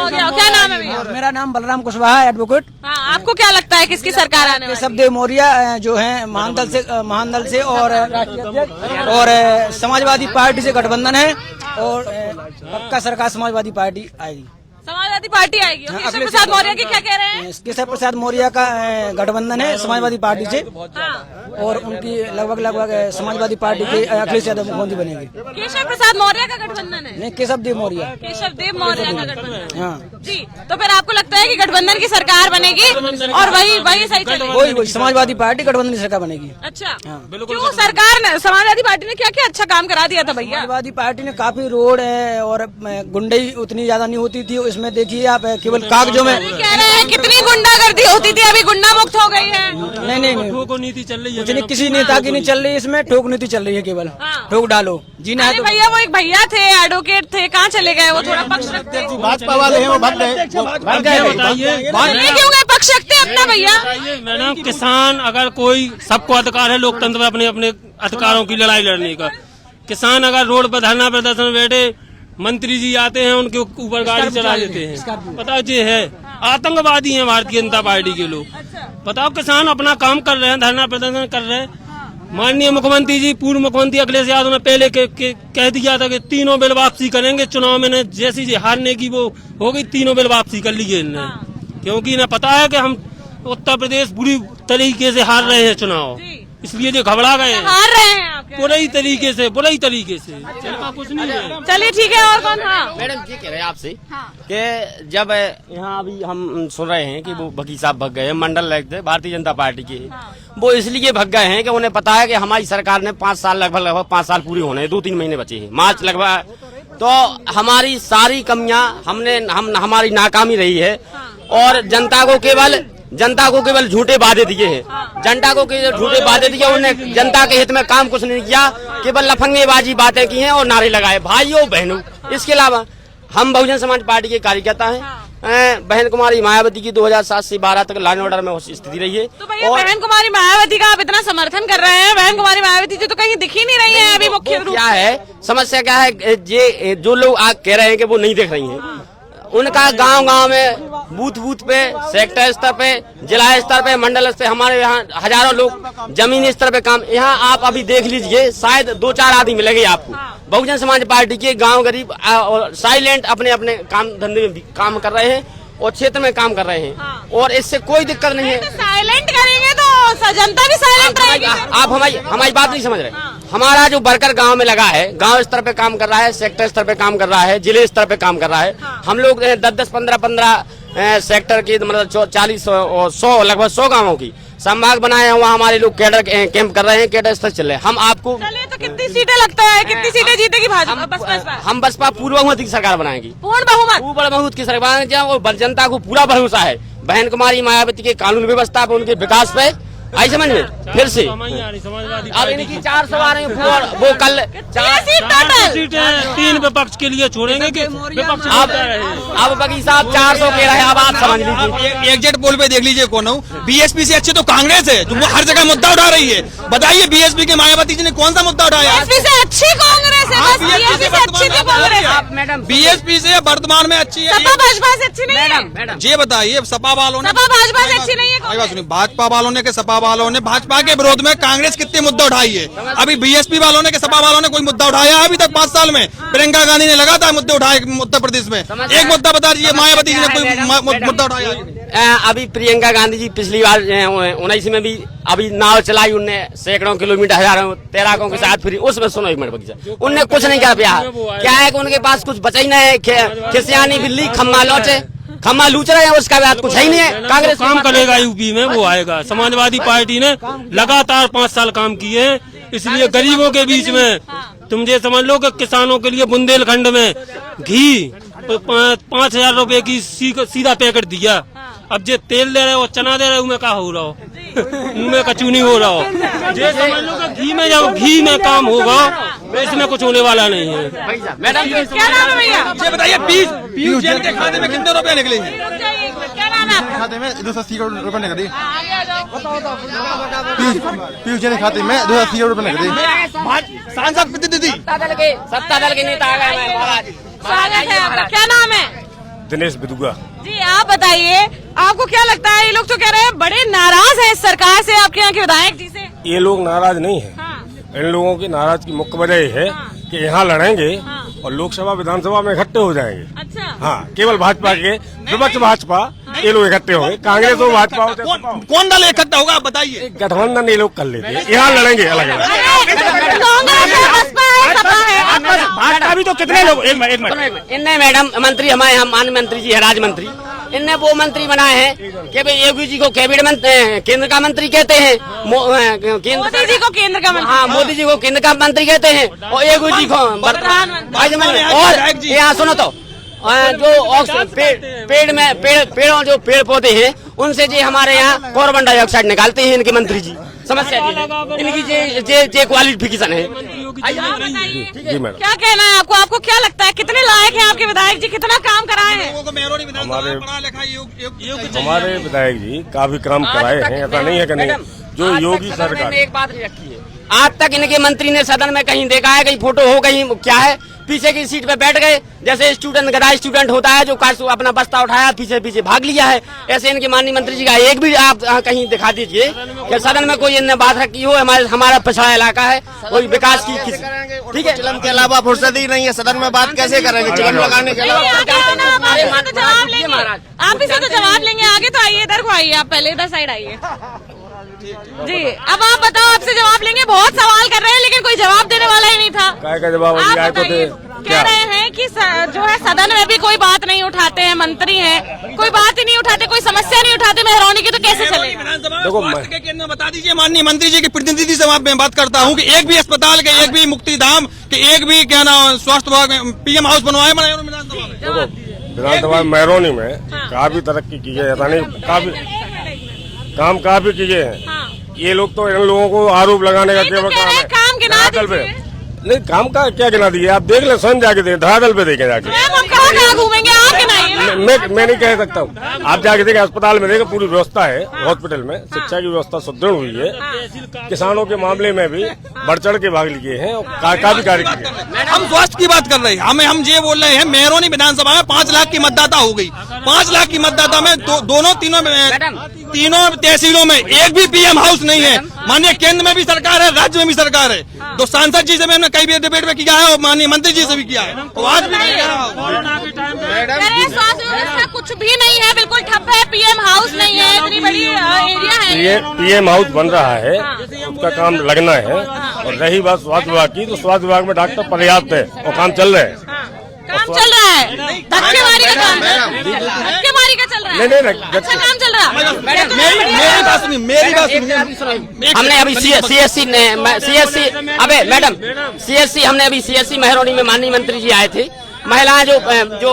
क्या नाम है भैया? मेरा नाम बलराम कुशवाहा है, एडवोकेट। हाँ, आपको क्या लगता है किसकी सरकार आने वाली? केशव देव मौर्य जो है महानदल से और राष्ट्रीय अध्यक्ष, और समाजवादी पार्टी से गठबंधन है, और पक्का सरकार समाजवादी पार्टी आएगी। समाजवादी पार्टी आएगी। और केशव प्रसाद मौर्य की क्या कह रहे हैं? केशव प्रसाद मौर्य का गठबंधन है समाजवादी पार्टी से, और उनकी लगभग समाजवादी पार्टी के अखिलेश यादव मुख्यमंत्री बनेंगे। केशव प्रसाद मौर्य का गठबंधन है? नहीं, केशव देव मौर्य। केशव देव मौर्य का गठबंधन। हाँ जी, तो फिर आपको लगता है कि गठबंधन की सरकार बनेगी और वही सही चलेगी? वही समाजवादी पार्टी गठबंधन की सरकार बनेगी। अच्छा, क्यों? सरकार ने, समाजवादी पार्टी ने क्या क्या अच्छा काम करा दिया था भैया? समाजवादी पार्टी ने काफी रोड है, और गुंडई उतनी ज्यादा नहीं होती थी इसमें। देखिए देखिए आप केवल कागजों में कह रहे हैं कितनी गुंडागर्दी होती थी, अभी गुंडा मुक्त हो गई है। नहीं ठोको नीति चल रही है, कुछ नहीं, किसी नेता की नहीं चल रही है इसमें, ठोक नीति चल रही है केवल। ठोक डालो जी ना। अरे भैया वो एक भैया थे, एडवोकेट थे, कहाँ चले गए? वो थोड़ा पक्ष रखते हैं। भाजपा वाले हैं वो भाग गए। ये क्यों गए? पक्ष रखते हैं अपना भैया। मैडम किसान अगर कोई, सबको अधिकार है लोकतंत्र में अपने अपने अधिकारों की लड़ाई लड़ने का। किसान अगर रोड पर धरना प्रदर्शन में बैठे, मंत्री जी आते हैं उनके ऊपर गाड़ी चला देते हैं। पता ये है आतंकवादी हैं भारतीय जनता पार्टी के लोग। बताओ किसान अपना काम कर रहे हैं, धरना प्रदर्शन कर रहे हैं। माननीय मुख्यमंत्री जी, पूर्व मुख्यमंत्री अखिलेश यादव ने पहले कह दिया था कि तीनों बिल वापसी करेंगे। चुनाव में जैसी जी हारने की वो हो गई, तीनों बिल वापसी कर लिए इन्हें, क्योंकि इन्हें पता है कि हम उत्तर प्रदेश बुरी तरीके से हार रहे हैं चुनाव, इसलिए जो घबरा गए हैं। हार रहे हैं आप? बुरी तरीके से कुछ नहीं है। चलिए ठीक है। और कौन? हाँ मैडम जी कह रहे हैं आपसे कि जब यहाँ अभी हम सुन रहे हैं कि वो वकील साहब भग गए हैं, मंडल आयुक्त भारतीय जनता पार्टी के, वो इसलिए भग गए हैं कि उन्हें पता है कि हमारी सरकार ने 5 साल लगभग 5 साल पूरे होने, 2-3 महीने बचे हैं, मार्च लगभग, तो हमारी सारी कमियां हमारी नाकामी रही है और जनता को केवल झूठे वादे दिए हैं। जनता को झूठे वादे दिए, उन्हें जनता के हित में काम कुछ नहीं किया, केवल लफंगेबाजी बातें की हैं और नारे लगाए। भाइयों बहनों, इसके अलावा हम बहुजन समाज पार्टी के कार्यकर्ता हैं। बहन कुमारी मायावती की 2007 से 12 तक लॉ एंड ऑर्डर में स्थिति रही है। तो भैया बहन कुमारी मायावती का आप इतना समर्थन कर रहे हैं, बहन कुमारी मायावती जी तो कहीं दिख ही नहीं रही है अभी मुख्य रूप। क्या है समस्या, क्या है ये जो लोग कह रहे हैं कि वो नहीं देख रही हैं, उनका गांव-गांव में, बूथ पे, सेक्टर स्तर पे, जिला स्तर पे, मंडल स्तर पे, हमारे यहाँ हजारों लोग जमीनी स्तर पे काम। यहाँ आप अभी देख लीजिए, शायद 2-4 आदमी मिलेंगे आपको। बहुजन समाज पार्टी के गांव गरीब और साइलेंट अपने अपने काम धंधे में काम कर रहे हैं और क्षेत्र में काम कर रहे हैं और इससे कोई दिक्कत नहीं है। तो साइलेंट करेंगे तो जनता भी साइलेंट रहेगी। आप हमारी बात नहीं समझ रहे। हमारा जो वर्कर गांव में लगा है, गांव स्तर पे काम कर रहा है, सेक्टर स्तर पे काम कर रहा है, जिले स्तर पे काम कर रहा है। हम लोग 10-10, 15-15 सेक्टर की, मतलब 40 और 100, लगभग 100 गाँवों की संभाग बनाए हैं। वहाँ हमारे लोग कैडर कैंप कर रहे हैं, कैडर स्तर चल रहे हैं। हम आपको तो कितनी सीटें लगता है, कितनी सीटें जीतेगी भाजपा? हम बसपा पूर्ण बहुमत की सरकार बनाएंगी। पूर्ण बहुमत की सरकार बनाएंगे। जनता को पूरा भरोसा है बहन कुमारी मायावती के कानून व्यवस्था पे, उनके विकास पे। आई समझ में? फिर से अब इनकी 400 आ रही है, वो कल 4 सीटें 3 विपक्ष के लिए छोड़ेंगे कि विपक्ष अब वकील साहब 400 कह रहे हैं। अब आप समझ लीजिए, एग्जिट पोल पे देख लीजिए कौन हो। बीएसपी से अच्छी तो कांग्रेस है जो हर जगह मुद्दा उठा रही है। बताइए बीएसपी के मायावती जी ने कौन सा मुद्दा उठाया? बीएसपी से अच्छी कांग्रेस है, बीएसपी से अच्छी थी कांग्रेस। बीएसपी से वर्तमान में अच्छी है, सपा भाजपा से अच्छी नहीं है। ये बताइए सपा वालों ने, सपा भाजपा से अच्छी नहीं है। भाजपा वालों ने के सपा वालों ने भाजपा के विरोध में कांग्रेस कितने मुद्दा उठाई है। अभी बीएसपी वालों ने के सपा वालों ने कोई मुद्दा उठाया अभी तक 5 साल में? प्रियंका गांधी ने लगातार मुद्दे उठाए उत्तर प्रदेश में। एक मुद्दा बता दीजिए मायावती जी ने कोई मुद्दा उठाया? अभी प्रियंका गांधी जी पिछली बार 19 में भी अभी नाव चलाई, उनने सैकड़ों किलोमीटर, हजारों तैराकों के साथ फिर उसमें सुनो एक मिनट बगीचा, उनने कुछ नहीं कर पाया। क्या है कि उनके पास कुछ बचा ही नहीं है। खिसियानी बिल्ली खम्मा लूच रहे हैं, उसका बाद कुछ ही नहीं है। कांग्रेस काम करेगा यूपी में, वो आएगा। समाजवादी पार्टी ने लगातार 5 साल काम किए, इसलिए गरीबों के बीच में तुम ये समझ लो कि किसानों के लिए बुंदेलखंड में घी 5,000 रुपए की सीधा पैकेट दिया। अब जे तेल दे रहे हो, चना दे रहे हो, में क्या हो रहा हो, मुँह में कचू नहीं हो रहा हो। ये समझ लो कि घी में जब घी में काम होगा इसमें कुछ होने वाला नहीं है। मैडम क्या नाम है भैया? ये बताइए पीयूष जैन के खाते में कितने रुपए निकले? क्या नाम है आपका? खाते में 280 करोड़ रुपए निकले। पीयूष जैन के खाते में 280 करोड़ रुपए निकले। सांसद प्रतिनिधि सत्ता दल के नेता आ गए महाराज। स्वागत है आपका। क्या नाम है? दिनेश बिदुगा जी। आप बताइए, आपको क्या लगता है? ये लोग तो कह रहे हैं बड़े नाराज हैं इस सरकार से, आपके यहाँ के विधायक जी से। ये लोग नाराज नहीं है। इन लोगों की नाराज की मुख्य वजह ये है कि यहाँ लड़ेंगे और लोकसभा विधानसभा में इकट्ठे हो जाएंगे। अच्छा। हाँ, केवल भाजपा के विपक्ष भाजपा ये लोग इकट्ठे होंगे। कांग्रेस और भाजपा कौन दल इकट्ठा होगा आप बताइए? गठबंधन ये लोग कर लेते हैं, यहाँ लड़ेंगे अलग अलग। भाजपा भी तो कितने लोग, एक मिनट, इनने मैडम मंत्री, हमारे यहाँ माननीय मंत्री जी है, राज्य मंत्री, इनने वो मंत्री बनाए हैं कि भाई योगी जी को कैबिनेट मंत्री, केंद्र का मंत्री कहते हैं, मोदी जी को केंद्र का मंत्री, हाँ मोदी जी को केंद्र का मंत्री कहते हैं और योगी जी को प्रधानमंत्री। और यहाँ सुनो तो, जो पेड़ों जो पेड़ पौधे हैं उनसे जी हमारे यहाँ कार्बन डाइऑक्साइड निकालते हैं इनके मंत्री जी। समस्या इनकी जे क्वालिफिकेशन है। जी मैडम, क्या कहना है आपको? आपको क्या लगता है कितने लायक हैं आपके विधायक जी? कितना काम कराए हैं? हमारे विधायक जी काफी काम कराए हैं, ऐसा नहीं है कि नहीं। जो योगी सरकार एक बात नहीं रखी है, आज तक इनके मंत्री ने सदन में कहीं देखा है, कहीं फोटो हो, कहीं क्या है, पीछे की सीट पे बैठ गए, जैसे स्टूडेंट गधा स्टूडेंट होता है जो अपना बस्ता उठाया पीछे पीछे भाग लिया है, ऐसे इनके माननीय मंत्री जी का एक भी आप कहीं दिखा दीजिए कि सदन में कोई इनने बात रखी हो। हमारा पिछड़ा इलाका है, कोई विकास की ठीक है, चिलम के अलावा फुर्सत ही नहीं है, सदन में बात कैसे करेंगे चिलम लगाने के अलावा? आप इसे तो जवाब लेंगे। आगे तो आइए, इधर को आइए, आप पहले इधर साइड आइए जी। अब आप बताओ, आपसे जवाब लेंगे। बहुत सवाल कर रहे हैं लेकिन कोई जवाब देने वाला ही नहीं था। का जवाब आप कह रहे हैं कि जो है सदन में भी कोई बात नहीं उठाते हैं, मंत्री हैं, कोई बात ही नहीं उठाते, कोई समस्या नहीं उठाते मेहरौनी की, तो कैसे चलेगा? देखो बता दीजिए माननीय मंत्री जी के प्रतिनिधि से मैं बात करता हूँ कि एक भी अस्पताल के, एक भी मुक्तिधाम के, एक भी क्या नाम स्वास्थ्य विभाग में PM हाउस बनवाए विधानसभा मैरोनी में काफी तरक्की की है, ऐसा नहीं, काफी काम काफी किए हैं। ये लोग तो इन लोगों को आरोप लगाने का केवल काम है। काम गिना दीजिए। नहीं, काम का क्या गिना दिए, आप देख ले, स्वयं जाके देखें, धरातल पे देखें जाके। कहाँ घूमेंगे, आप गिनाइए ना। मैं नहीं कह सकता हूँ, आप जाके देखें, अस्पताल में देखें, पूरी व्यवस्था है हॉस्पिटल में, शिक्षा की व्यवस्था सुदृढ़ हुई है। किसानों के मामले में भी बढ़ चढ़ के भाग लिए हैं और काफी कार्य किए। हम स्वास्थ्य की बात कर रहे हैं, हम ये बोल रहे हैं मेहरौनी विधानसभा में 5 लाख की मतदाता हो गई। 5 लाख की मतदाता में तीनों तहसीलों में एक भी PM हाउस नहीं है। माननीय केंद्र में भी सरकार है, राज्य में भी सरकार है। तो सांसद जी से भी हमने कई भी डिबेट में किया है और माननीय मंत्री जी से भी किया है, तो आज भी स्वास्थ्य व्यवस्था कुछ भी नहीं है, बिल्कुल ठप है। PM हाउस नहीं है, इतनी बड़ी एरिया है। PM हाउस बन रहा है, उसका काम लगना है। और रही बात स्वास्थ्य विभाग की, तो स्वास्थ्य विभाग में डॉक्टर पर्याप्त है और काम चल रहे हैं। काम चल रहा है, धक्केमारी का काम है, धक्केमारी का चल रहा है। नहीं, अच्छा काम चल रहा है। मेरी बात सुनिए। हमने अभी CSC हमने अभी CSC मेहरौनी में माननीय मंत्री जी आए थे, महिलाएं जो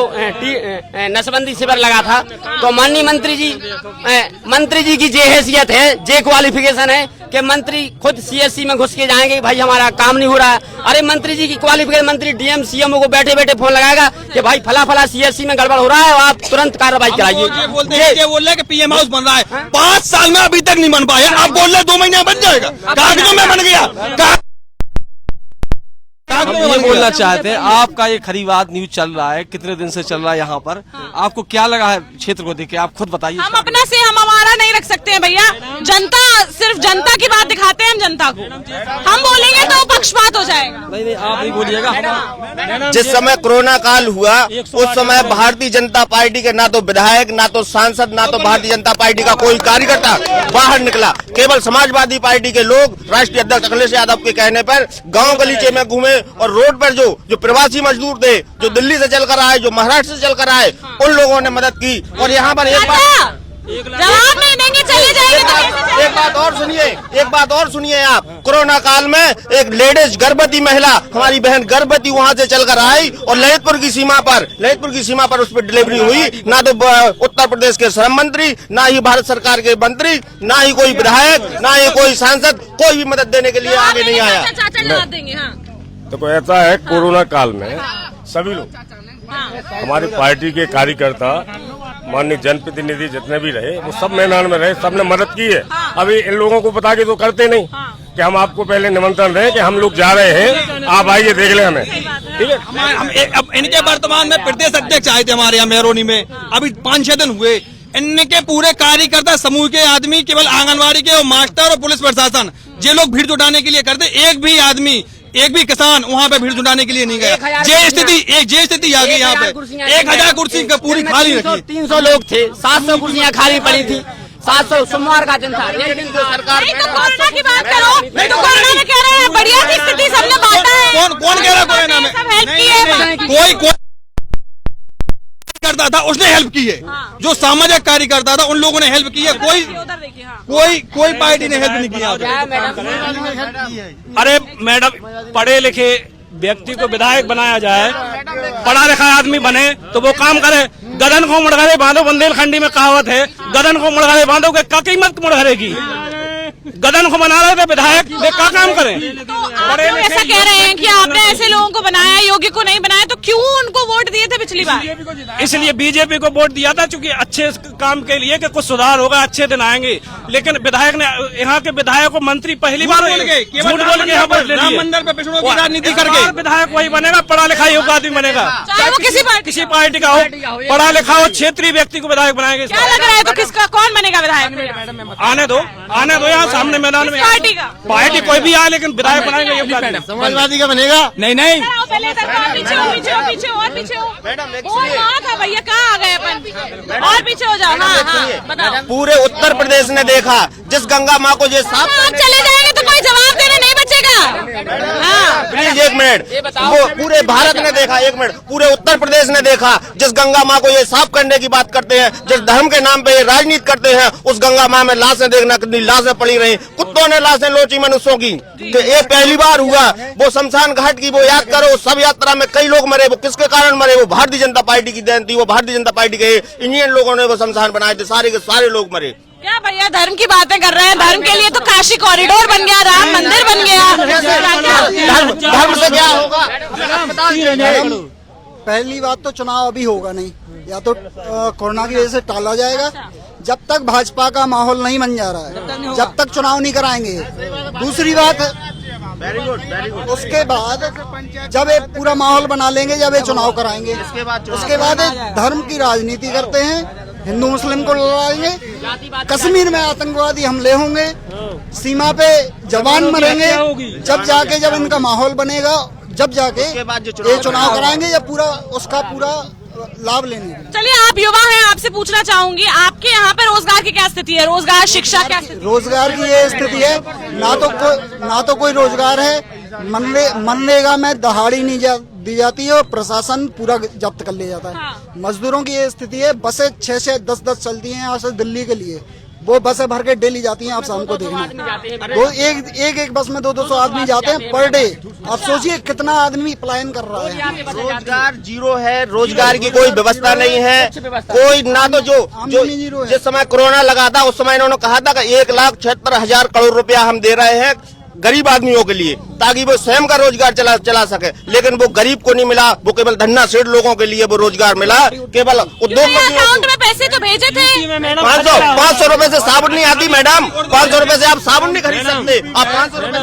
नसबंदी शिविर लगा था, तो माननीय मंत्री जी की जे हैसियत है, जे क्वालिफिकेशन है कि मंत्री खुद CSC में घुस के जाएंगे, भाई हमारा काम नहीं हो रहा है। अरे मंत्री जी की क्वालिफिकेशन, मंत्री DM CMO को बैठे बैठे फोन लगाएगा कि भाई फला CSC में गड़बड़ हो रहा है और आप तुरंत कार्रवाई कराइए। ये बोल रहे हैं कि PM हाउस बन रहा है, 5 साल में अभी तक नहीं बन पाया। आप बोल रहे 2 महीने में बन जाएगा, कागजों में बन गया। हम ये बोलना चाहते हैं, आपका ये खरीवाद न्यूज चल रहा है, कितने दिन से चल रहा है यहाँ पर, आपको क्या लगा है क्षेत्र को देख के? आप खुद बताइए। हम अपना से हम हमारा नहीं रख सकते हैं भैया, जनता सिर्फ जनता की बात दिखाते हैं हम जनता को। हम बोलेंगे तो पक्षपात हो जाएगा। नहीं आप नहीं बोलिएगा। जिस समय कोरोना काल हुआ उस समय भारतीय जनता पार्टी के ना तो विधायक, ना तो सांसद, ना तो भारतीय जनता पार्टी का कोई कार्यकर्ता बाहर निकला। केवल समाजवादी पार्टी के लोग राष्ट्रीय अध्यक्ष अखिलेश यादव के कहने पर गांव गलीचे में घूमे और रोड पर जो प्रवासी मजदूर थे, जो दिल्ली से चलकर आए, जो महाराष्ट्र से चलकर आए, उन लोगों ने मदद की। और यहाँ पर जवाब नहीं देंगे, चले जाएंगे। एक बात और सुनिए आप, कोरोना काल में एक लेडीज गर्भवती महिला, हमारी बहन गर्भवती वहाँ से चलकर आई और ललितपुर की सीमा पर उस पर डिलीवरी हुई। ना तो उत्तर प्रदेश के श्रम मंत्री, ना ही भारत सरकार के मंत्री, ना ही कोई विधायक, ना ही कोई सांसद, कोई भी मदद देने के लिए आगे नहीं आया। तो ऐसा है, कोरोना काल में सभी लोग, हमारी पार्टी के कार्यकर्ता, माननीय जनप्रतिनिधि जितने भी रहे, वो सब मैदान में रहे, सबने मदद की है। अभी इन लोगों को बता के तो करते नहीं कि हम आपको पहले निमंत्रण रहे कि हम लोग जा रहे हैं, आप आइए देख लें हमें, ठीक है। हम इनके वर्तमान में प्रदेश अध्यक्ष आए थे हमारे यहाँ मेहरौनी में, अभी 5-6 दिन हुए। इनके पूरे कार्यकर्ता समूह के आदमी, केवल आंगनबाड़ी के और मास्टर और पुलिस प्रशासन, ये लोग भीड़ जुटाने के लिए करते। एक भी आदमी, एक भी किसान वहाँ पे भीड़ जुटाने के लिए नहीं गया। जे स्थिति आ गई यहाँ पे। 1000 कुर्सी पूरी खाली रखी। 300 लोग थे, 700 कुर्सियाँ खाली पड़ी थी। 700 सोमवार का दिन था। सरकार कोरोना की बात करो, तो कोरोना में कह रहे हैं बढ़िया की स्थिति सबने बांटा है। कौन कह रहा है कोरोना में? कोई करता था उसने हेल्प की है, जो सामाजिक कार्य करता था उन लोगों ने हेल्प की है। कोई पार्टी ने हेल्प नहीं किया। अरे मैडम, पढ़े लिखे व्यक्ति को विधायक बनाया जाए, पढ़ा लिखा आदमी बने तो वो काम करे। गदन को मुड़गरे बांधो, बुंदेलखंडी में कहावत है, गदन को मुड़गरे बांधो के का कीमत मुड़गरेगी। गदन को बना रहे थे विधायक, वे क्या काम करें? तो आप लोग ऐसा कह रहे हैं कि आपने ऐसे लोगों को बनाया, योग्य को नहीं बनाया, तो क्यों उनको वोट दिए थे पिछली बार? इसलिए बीजेपी को वोट दिया था, चूंकि अच्छे काम के लिए कि कुछ सुधार होगा, अच्छे दिन आएंगे। लेकिन विधायक ने, यहाँ के विधायक को मंत्री पहली बार झूठ बोल के यहाँ पर राम मंदिर पे पिछड़ों की राजनीति करके विधायक वही बनेगा, पढ़ा लिखा योग्य आदमी बनेगा, चाहे वो किसी पार्टी का हो, पढ़ा लिखा हो, क्षेत्रीय व्यक्ति को विधायक बनाएंगे। क्या लग रहा है तो किसका, कौन बनेगा विधायक? आने दो यहाँ सामने मैदान में पार्टी कोई भी आए, लेकिन विधायक बनाएंगे। समाजवादी का बनेगा? नहीं पहले पीछे हो भैया, कहाँ आ गए अपन? और पीछे हो जाओ। हाँ, बताओ। पूरे उत्तर प्रदेश ने देखा, जिस गंगा माँ को ये साफ चले जाएंगे तो कोई जवाब देने नहीं बचेगा। हाँ, प्लीज एक मिनट, वो पूरे भारत ने देखा, एक मिनट, पूरे उत्तर प्रदेश ने देखा, जिस गंगा माँ को ये साफ करने की बात करते हैं, जिस धर्म के नाम पे ये राजनीति करते हैं, उस गंगा माँ में लाशें देखना, कितनी लाशें पड़ी रही, कुत्तों ने लाशें लोची मनुष्यों की। तो ये पहली बार हुआ। वो शमशान घाट की वो याद करो, सब यात्रा में कई लोग मरे, वो किसके कारण मरे? वो भारतीय जनता पार्टी की देन थी, वो भारतीय जनता पार्टी के इंडियन लोगों ने वो शमशान बनाए थे, सारे के सारे लोग मरे। क्या भैया धर्म की बातें कर रहे हैं? धर्म के लिए तो काशी कॉरिडोर बन गया, राम मंदिर बन गया। धर्म से क्या होगा? पहली बात तो चुनाव अभी होगा नहीं, या तो कोरोना की वजह से टाला जाएगा। जब तक भाजपा का माहौल नहीं बन जा रहा है, जब तक चुनाव नहीं कराएंगे। दूसरी बात, उसके बाद जब ये पूरा माहौल बना लेंगे, जब ये चुनाव कराएंगे, उसके बाद धर्म की राजनीति करते हैं, हिंदू मुस्लिम को लड़ाएंगे, कश्मीर में आतंकवादी हमले होंगे, सीमा पे जवान मरेंगे, जब इनका माहौल बनेगा, जब जाके ये चुनाव कराएंगे, या पूरा उसका पूरा लाभ लेंगे। चलिए, आप युवा हैं, आपसे पूछना चाहूंगी, आपके यहाँ पे रोजगार की क्या स्थिति है? रोजगार, शिक्षा क्या स्थिति? रोजगार की ये स्थिति है, ना तो कोई रोजगार है, मनरेगा में दहाड़ी नहीं दी जाती है और प्रशासन पूरा जब्त कर ले जाता है। हाँ। मजदूरों की ये स्थिति है, बसें 6 10 चलती हैं यहाँ से दिल्ली के लिए, वो बसें भर के डेली जाती हैं। आप शाम को देखना, वो एक बस में 200 आदमी जाते हैं पर डे। आप सोचिए कितना आदमी पलायन कर रहा है। रोजगार जीरो है, रोजगार की कोई व्यवस्था नहीं है, कोई ना तो जो जिस समय कोरोना लगा था, उस समय इन्होंने कहा था कि 1,76,000 करोड़ रुपया हम दे रहे हैं गरीब आदमियों के लिए, ताकि वो स्वयं का रोजगार चला सके, लेकिन वो गरीब को नहीं मिला, वो केवल धन्ना सेठ लोगों के लिए वो रोजगार मिला। केवल अकाउंट में पैसे तो भेजे थे, 500 रुपए से साबुन नहीं आती मैडम, 500 रुपए से आप साबुन नहीं खरीद सकते। आप 500 रुपए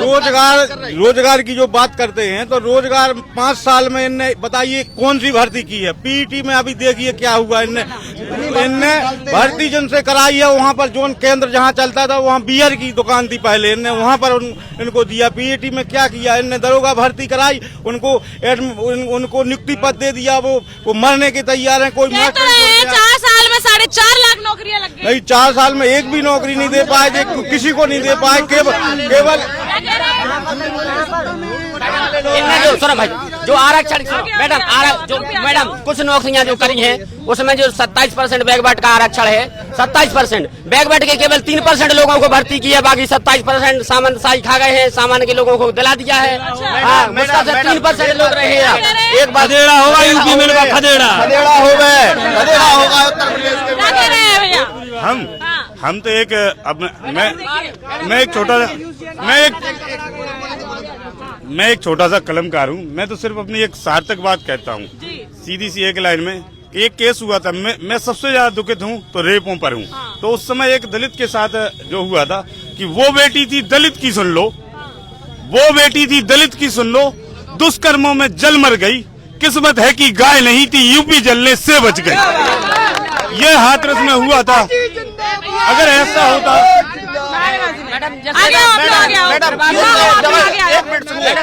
रोजगार की जो बात करते हैं, तो रोजगार 5 साल में इनने बताइए कौन सी भर्ती की है? पीईटी में अभी देखिए क्या हुआ, इनने भर्ती जिनसे कराई है, वहाँ पर जोन केंद्र जहाँ चलता था, वहाँ बियर की दुकान थी पहले, इनने वहाँ पर इनको दिया। पीईटी में क्या किया इनने? दरोगा भर्ती कराई, उनको नियुक्ति पद दे दिया, वो मरने के तैयार है। कोई 4 साल में 4.5 लाख नौकरियां लग गई। नहीं, 4 साल में एक भी नौकरी नहीं दे पाए, किसी को नहीं दे पाए, केवल सुनो भाई, जो आरक्षण मैडम कुछ नौकरियां जो करी हैं, उसमें जो 27% बैकवर्ड का आरक्षण है, 27% बैकवर्ड के केवल 3% लोगों को भर्ती की है, बाकी 27% सामान्य शाही खा गए हैं, सामान्य के लोगों को दिला दिया है। हाँ, 3% लोग रहे हैं। एक बार खदेड़ा होगा यूपी में, खदेड़ा होगा उत्तर प्रदेश भैया। हम तो एक मैं एक छोटा सा कलमकार हूँ। मैं तो सिर्फ अपनी एक सार्थक बात कहता हूँ, सीधी सी एक लाइन में। एक केस हुआ था, मैं सबसे ज्यादा दुखित हूँ तो रेपों पर हूँ। तो उस समय एक दलित के साथ जो हुआ था कि वो बेटी थी दलित की, सुन लो, वो बेटी थी दलित की, सुन लो, दुष्कर्मों में जल मर गई, किस्मत है कि गाय नहीं थी, यूपी जलने से बच गई। ये हाथरस में हुआ था। अगर ऐसा होता,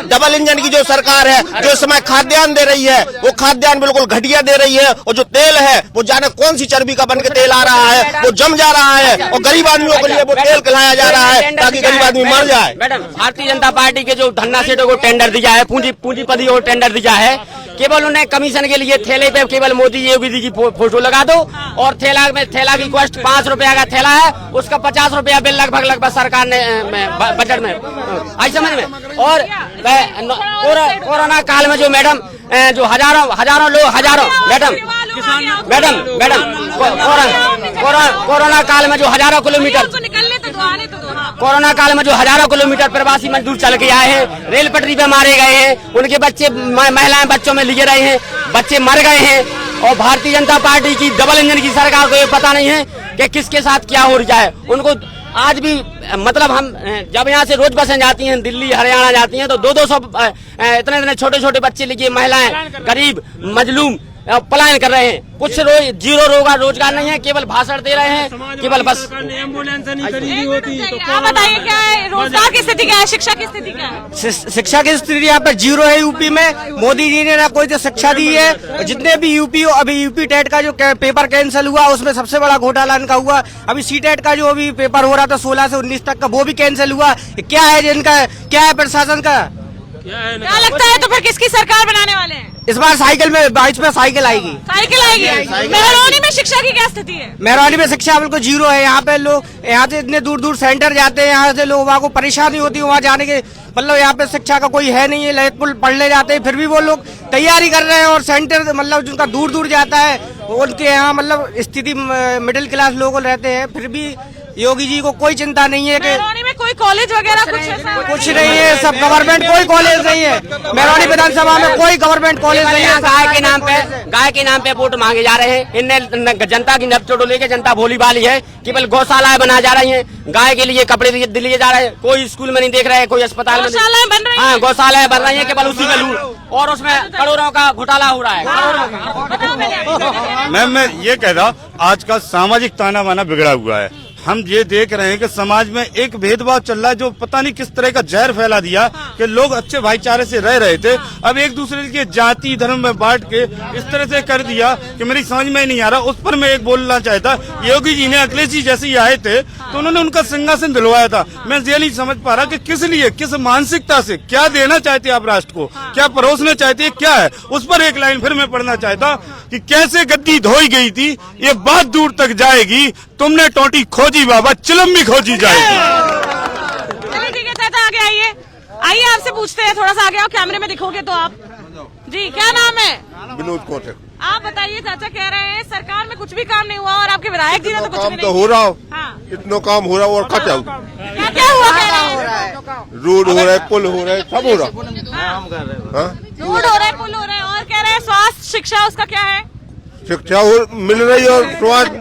डबल इंजन की जो सरकार है, जो इस समय खाद्यान्न दे रही है, वो खाद्यान्न बिल्कुल घटिया दे रही है, और जो तेल है वो जाने कौन सी चर्बी का बन के तेल आ रहा है, वो जम जा रहा है, और गरीब आदमियों के लिए वो तेल खिलाया जा रहा है ताकि गरीब आदमी मर जाए। मैडम, भारतीय जनता पार्टी के जो धन्ना सेठों को टेंडर दिया है, पूंजीपतियों को टेंडर दिया है, केवल उन्हें कमीशन के लिए थैले पे केवल मोदी योगी जी की फोटो लगा दो और थैला की कॉस्ट 5 रुपया का थैला है, उसका 50 रुपया बिल लगभग सरकार ने बजट में आई समझ में। और कोरोना काल में जो मैडम जो हजारों लोग मैडम कोरोना काल में जो हजारों किलोमीटर प्रवासी मजदूर चल के आए हैं, रेल पटरी पे मारे गए हैं, उनके बच्चे महिलाएं बच्चों में लिए रहे हैं, बच्चे मर गए हैं। और भारतीय जनता पार्टी की डबल इंजन की सरकार को ये पता नहीं है कि किसके साथ क्या हो रहा है। उनको आज भी मतलब हम जब यहाँ से रोज बसें जाती हैं दिल्ली हरियाणा जाती हैं तो 200 इतने छोटे छोटे बच्चे लेके महिलाएं गरीब मजलूम पलायन कर रहे हैं। कुछ जीरो रोजगार नहीं है, केवल भाषण दे रहे हैं, केवल बस एम्बुलेंस नहीं खरीदी होती। आप बताइए क्या है रोजगार की स्थिति, क्या है शिक्षा की स्थिति, क्या है? शिक्षा की स्थिति यहाँ पर जीरो है। यूपी में मोदी जी ने ना कोई जो शिक्षा दी है, जितने भी अभी यूपी टेट का जो पेपर कैंसिल हुआ उसमें सबसे बड़ा घोटाला इनका हुआ। अभी सी टेट का जो अभी पेपर हो रहा था 16 से 19 तक का वो भी कैंसिल हुआ। क्या है इनका, क्या है प्रशासन का, क्या लगता है? तो फिर किसकी सरकार बनाने वाले हैं? इस बार साइकिल में 22 में साइकिल आएगी। मेहरौनी में शिक्षा की क्या स्थिति है? मेहरौनी में शिक्षा बिल्कुल जीरो है। यहाँ पे लोग यहाँ से इतने दूर दूर सेंटर जाते हैं, यहाँ से लोग वहाँ को परेशानी होती है वहाँ जाने के, मतलब यहाँ पे शिक्षा का कोई है नहीं है। ललितपुर पढ़ने जाते हैं फिर भी वो लोग तैयारी कर रहे हैं और सेंटर मतलब जिनका दूर दूर जाता है उनके यहाँ मतलब स्थिति मिडिल क्लास लोग रहते हैं। फिर भी योगी जी को कोई चिंता नहीं है कि मेहरौनी में कोई कॉलेज वगैरह कुछ नहीं है, सब गवर्नमेंट, कोई कॉलेज नहीं है। मेहरौनी विधानसभा में कोई गवर्नमेंट कॉलेज नहीं है। गाय के नाम पे वोट मांगे जा रहे हैं। इनने जनता की नब्ज लेके जनता भोली भाली है, केवल गौशालाएं बना जा रही हैं, गाय के लिए कपड़े दिए जा रहे हैं, कोई स्कूल में नहीं देख रहे हैं, कोई अस्पताल में गौशालाएं बन रही हैं। हाँ गौशालाएं बन रही है, केवल उसी में लूट और उसमें करोड़ों का घोटाला हो रहा है। मैम मैं ये कह रहा आज का सामाजिक ताना बाना बिगड़ा हुआ है। हम ये देख रहे हैं कि समाज में एक भेदभाव चल रहा है जो पता नहीं किस तरह का जहर फैला दिया कि लोग अच्छे भाईचारे से रह रहे थे, अब एक दूसरे के जाति धर्म में बांट के इस तरह से कर दिया कि मेरी समझ में नहीं आ रहा। उस पर मैं एक बोलना चाहता, योगी जी ने अखिलेश जी जैसे ही आए थे तो उन्होंने उनका सिंहासन दिलवाया था। मैं ये नहीं समझ पा रहा कि किस लिए, किस मानसिकता से, क्या देना चाहते आप राष्ट्र को, क्या परोसना चाहते हैं, क्या है। उस पर एक लाइन फिर मैं पढ़ना चाहता कि कैसे गद्दी धोई गई थी ये बात दूर तक जाएगी, तुमने टोटी खोजी बाबा चिलम भी खोजी जाएगी। चलिए ठीक है चाचा आगे आइए आपसे पूछते हैं, थोड़ा सा आगे आओ, कैमरे में दिखोगे तो आप। जी क्या नाम है? विनोद कौशिक। आप बताइए, चाचा कह रहे हैं सरकार में कुछ भी काम नहीं हुआ और आपके विधायक जी ने तो कुछ काम भी तो नहीं हो रहा हो, हाँ। इतना काम हो रहा और क्या क्या हुआ? रोड हो रहा है, पुल हो रहा है, सब हो रहा। रोड हो रहा है, पुल हो रहा है, और कह रहे हैं स्वास्थ्य शिक्षा उसका क्या है? शिक्षा मिल रही और स्वास्थ्य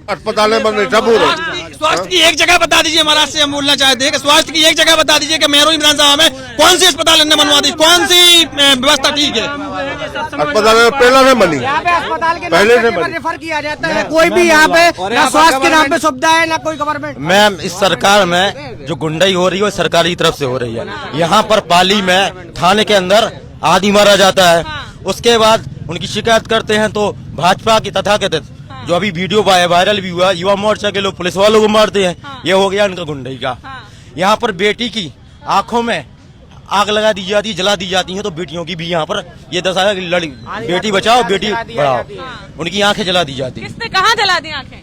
अस्पताल में बन रही, सब हो रहा। स्वास्थ्य की एक जगह बता दीजिए, महाराज से हम बोलना चाहते हैं कि स्वास्थ्य की एक जगह बता दीजिए कि मेहरौनी विधानसभा में कौन सी अस्पताल ने बनवा दी, कौन सी व्यवस्था ठीक है? अस्पताल पहले से बनी, पहले से बनी। रेफर किया जाता है, कोई भी यहाँ पे ना स्वास्थ्य के नाम पे सुविधा है ना कोई गवर्नमेंट। मैम इस सरकार में जो गुंडाई हो रही है वो सरकार की तरफ से हो रही है। यहाँ पर पाली में थाने के अंदर आदमी मारा जाता है, उसके बाद उनकी शिकायत करते हैं तो भाजपा की तथाकथित जो अभी वीडियो वायरल भी हुआ, युवा मोर्चा के लोग पुलिस वालों को मारते हैं, ये हो गया उनका गुंडाई का। यहाँ पर बेटी की आंखों में आग लगा दी जाती है, जला दी जाती है, तो बेटियों की भी यहाँ पर ये दशा है कि बेटी बचाओ बेटी बढ़ाओ, उनकी आंखें जला दी जाती है। किसने कहाँ जला दी आंखें?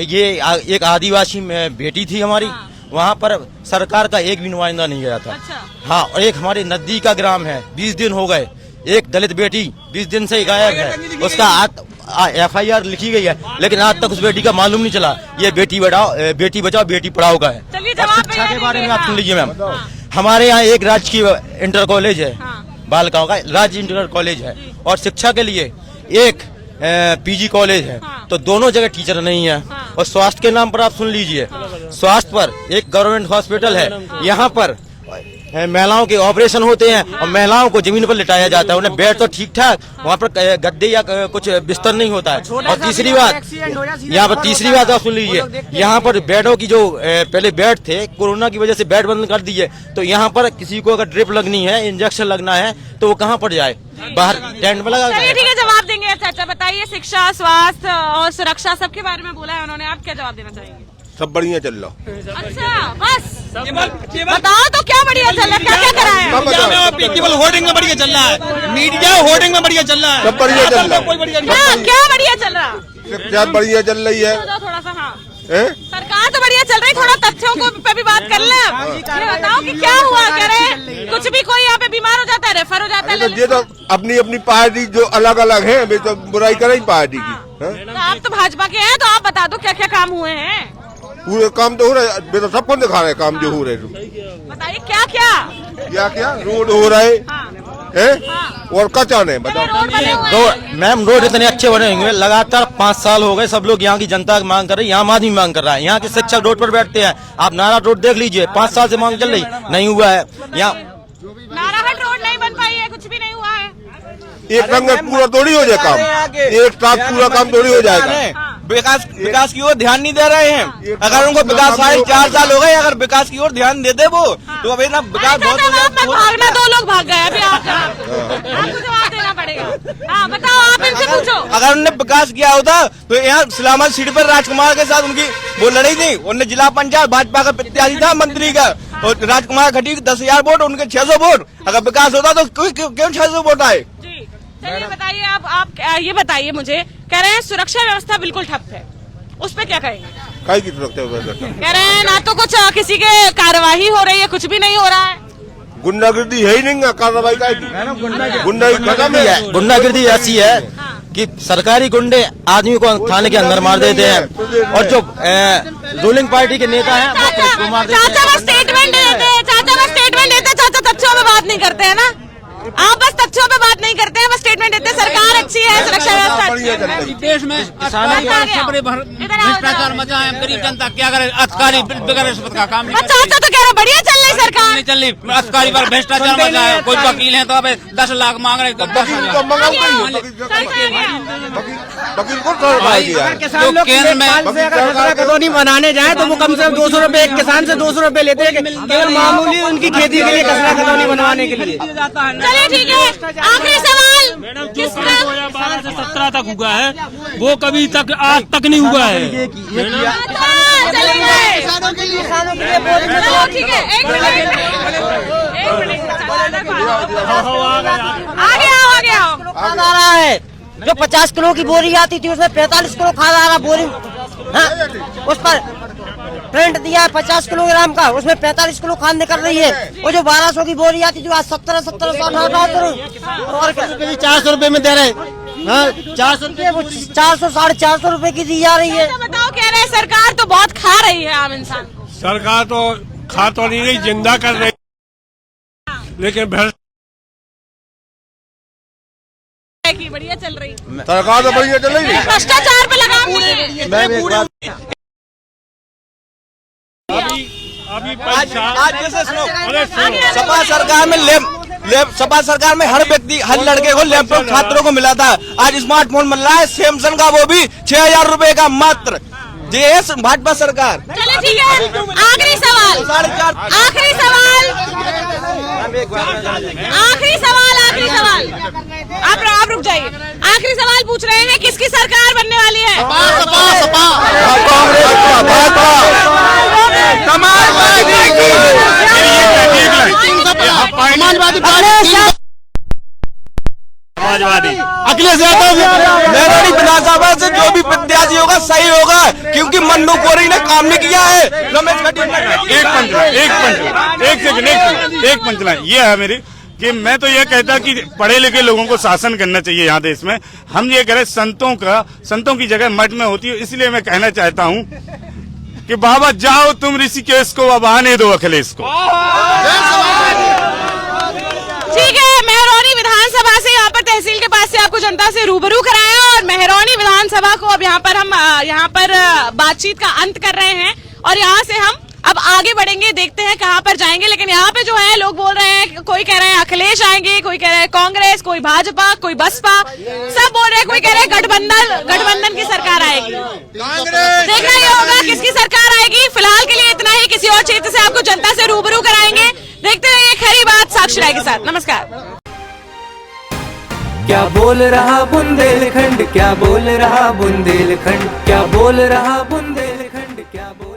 ये एक आदिवासी बेटी थी हमारी, वहाँ पर सरकार का एक भी नुमाइंदा नहीं गया था। हाँ, और एक हमारे नजदीक का ग्राम है, 20 दिन हो गए, एक दलित बेटी 20 दिन से गायब है, उसका FIR लिखी गई है, लेकिन आज तक उस बेटी का मालूम नहीं चला। ये बेटी बचाओ बेटी पढ़ाओ का है। शिक्षा के बारे में आप सुन लीजिए मैम, हमारे यहाँ एक राजकीय इंटर कॉलेज है, बालिकाओं का राज्य इंटर कॉलेज है, और शिक्षा के लिए एक PG कॉलेज है, तो दोनों जगह टीचर नहीं है। और स्वास्थ्य के नाम पर आप सुन लीजिए, स्वास्थ्य पर एक गवर्नमेंट हॉस्पिटल है, यहाँ पर महिलाओं के ऑपरेशन होते हैं और महिलाओं को जमीन पर लिटाया जाता है, उन्हें बेड तो ठीक ठाक, वहाँ पर गद्दे या कुछ बिस्तर नहीं होता है। और तीसरी बात, यहाँ पर तीसरी बात आप सुन लीजिए, यहाँ पर बेडों की जो पहले बेड थे, कोरोना की वजह से बेड बंद कर दिए, तो यहाँ पर किसी को अगर ड्रिप लगनी है, इंजेक्शन लगना है, तो वो कहाँ पर जाए, बाहर टेंट में लगा। ठीक है जवाब देंगे। चाचा बताइए, शिक्षा स्वास्थ्य और सुरक्षा सबके बारे में बोला है उन्होंने, आप क्या जवाब देना चाहेंगे? सब बढ़िया चल रहा। अच्छा बस बताओ तो क्या बढ़िया चल रहा है, क्या क्या करा है? मीडिया में केवल होर्डिंग में बढ़िया चल रहा है, मीडिया होर्डिंग में बढ़िया चल रहा है, सब बढ़िया चल रहा है। कोई बढ़िया नहीं। क्या बढ़िया चल रहा? शिक्षा बढ़िया चल रही है। थोड़ा सा हाँ, हैं? सरकार तो बढ़िया चल रही, थोड़ा तथ्यों को पे भी बात कर ले। आप ये बताओ कि क्या हुआ, कह रहे कुछ भी कोई यहाँ पे बीमार हो जाता है, रेफर हो जाता है। ये तो अपनी अपनी पार्टी जो अलग अलग है, वे तो बुराई करें पार्टी की। तो आप तो भाजपा के हैं, तो आप बता दो क्या क्या काम हुए हैं। पूरे काम तो हो रहे, वे तो सबको दिखा रहे काम जो हो रहे। बताइए क्या क्या क्या क्या रोड हो रहे हैं और कच्चा नहीं बताओ। रोड मैम, रोड इतने अच्छे बने हुए, लगातार 5 साल हो गए, सब लोग यहाँ की जनता की मांग कर रही है, यहाँ आदमी मांग कर रहा है। यहाँ के शिक्षक रोड पर बैठते हैं, आप नारा रोड देख लीजिए, 5 साल से मांग चल रही, नहीं हुआ है। यहाँ नारायण रोड नहीं बन पाई है, कुछ भी नहीं हुआ है। एक रंग पूरा थोड़ी हो जाए काम, एक साथ पूरा काम थोड़ी हो जाएगा। विकास की ओर ध्यान नहीं दे रहे हैं। अगर उनको विकास 4 साल हो गए, अगर विकास की ओर ध्यान देते वो, तो अभी ना विकास बहुत हो जाता। भागना, 2 लोग भाग गए अभी। आपको जवाब देना पड़ेगा। हाँ बताओ, आप इनसे पूछो। अगर उन्होंने विकास किया होता तो यहाँ सलामत सीट पर राजकुमार के साथ उनकी वो लड़ी थी। उन्होंने जिला पंचायत भाजपा का प्रत्याशी था, मंत्री का, और राजकुमार खटी 10,000 वोट, उनके 600 वोट। अगर विकास होता तो क्यों 600 वोट आए? चलिए बताइए, आप ये बताइए मुझे, कह रहे हैं सुरक्षा व्यवस्था बिल्कुल ठप है, उस पे क्या कहेंगे? काहे की सुरक्षा व्यवस्था? कह रहे हैं ना तो कुछ किसी के कार्यवाही हो रही है, कुछ भी नहीं हो रहा है। गुंडागिर्दी है ही नहीं, कार्रवाई का गुंडागिर्दी खत्म है। गुंडागिर्दी ऐसी है कि सरकारी गुंडे आदमी को थाने के अंदर मार देते हैं, और जो रूलिंग पार्टी के नेता हैं वो मार देते हैं। चाचा बस स्टेटमेंट देते, चाचा तथ्यों पे बात नहीं करते हैं ना। आप बस तथ्यों पे बात नहीं करते हैं, बस स्टेटमेंट देते हैं। सरकार अच्छी है, सुरक्षा व्यवस्था अच्छी है। देश में भ्रष्टाचार मचा है, गरीब जनता क्या करे? अधिकारी बगैर रिश्वत का काम नहीं। चाचा तो कह रहे बढ़िया चल रही सरकार, नहीं चल रही। अधिकारी पर भ्रष्टाचार मचा है। कोई वकील है तो अब 10 लाख मांग रहे, केंद्र में कॉलोनी बनाने जाए तो वो कम से कम 200 रुपए, एक किसान से 200 रुपए लेते हैं, केवल मामूली उनकी खेती के लिए कचरा कॉलोनी बनवाने के लिए। चलिए ठीक है, आखिरी सवाल। 2012 से 17 तक हुआ है, वो कभी तक आज तक नहीं हुआ है। ठीक है, एक मिनट आगे आओ। खाद आ रहा है, जो 50 किलो की बोरी आती थी उसमें 45 किलो खाद आ रहा बोरी। हाँ, उस पर प्रिंट दिया है 50 किलोग्राम का, उसमें 45 किलो खाद निकल रही है। वो जो 1200 की बोरी आती थी आज 1700 और 400 रुपए में दे रहे। हाँ, 400 रुपए, 400 450 रुपए की दी जा रही है। बताओ, कह रहे हैं सरकार तो बहुत खा रही है आम इंसान। सरकार तो खा तो नहीं रही, जिंदा कर रही, लेकिन बढ़िया चल रही सरकार तो बढ़िया चल रही है। भ्रष्टाचार पे लगाम नहीं है। आज जैसे सपा सरकार में सपा सरकार में हर व्यक्ति, हर लड़के को लैपटॉप छात्रों को मिला था। आज स्मार्टफोन मिल रहा है सैमसंग का, वो भी 6,000 रुपए का मात्र। ये है भाजपा सरकार। चलिए ठीक है, आखिरी सवाल। आप रुक जाइए। आखिरी सवाल पूछ रहे हैं, किसकी सरकार बनने वाली है? समाजवादी अखिलेश यादव मेहरौनी विधानसभा से जो भी प्रत्याशी होगा सही होगा, क्योंकि मन्नू कोरी ने काम नहीं किया है। रमेश एक पंचला ये है मेरी कि मैं तो ये कहता कि पढ़े लिखे लोगों को शासन करना चाहिए यहाँ देश में। हम ये कह रहे संतों की जगह मठ में होती है, इसलिए मैं कहना चाहता हूँ कि बाबा जाओ तुम ऋषिकेश को, अब आने दो अखिलेश को। ठीक है, मेहरौनी विधानसभा से यहाँ पर तहसील के पास से आपको जनता से रूबरू कराया, और मेहरौनी विधानसभा को अब यहाँ पर बातचीत का अंत कर रहे हैं, और यहाँ से हम अब आगे बढ़ेंगे, देखते हैं कहाँ पर जाएंगे। लेकिन यहाँ पे जो है लोग बोल रहे हैं, कोई कह रहे हैं अखिलेश आएंगे, कोई कह रहे हैं कांग्रेस, कोई भाजपा, कोई बसपा, सब बोल रहे हैं। कोई कह रहे हैं गठबंधन की सरकार आएगी। देखना ये होगा किसकी सरकार आएगी। फिलहाल के लिए इतना ही, किसी और क्षेत्र से आपको जनता से रूबरू कराएंगे। देखते रहिए खरी बात साक्षी राय के साथ। नमस्कार। क्या बोल रहा बुंदेलखंड, क्या बोल रहा बुंदेलखंड, क्या बोल रहा बुंदेलखंड, क्या बोल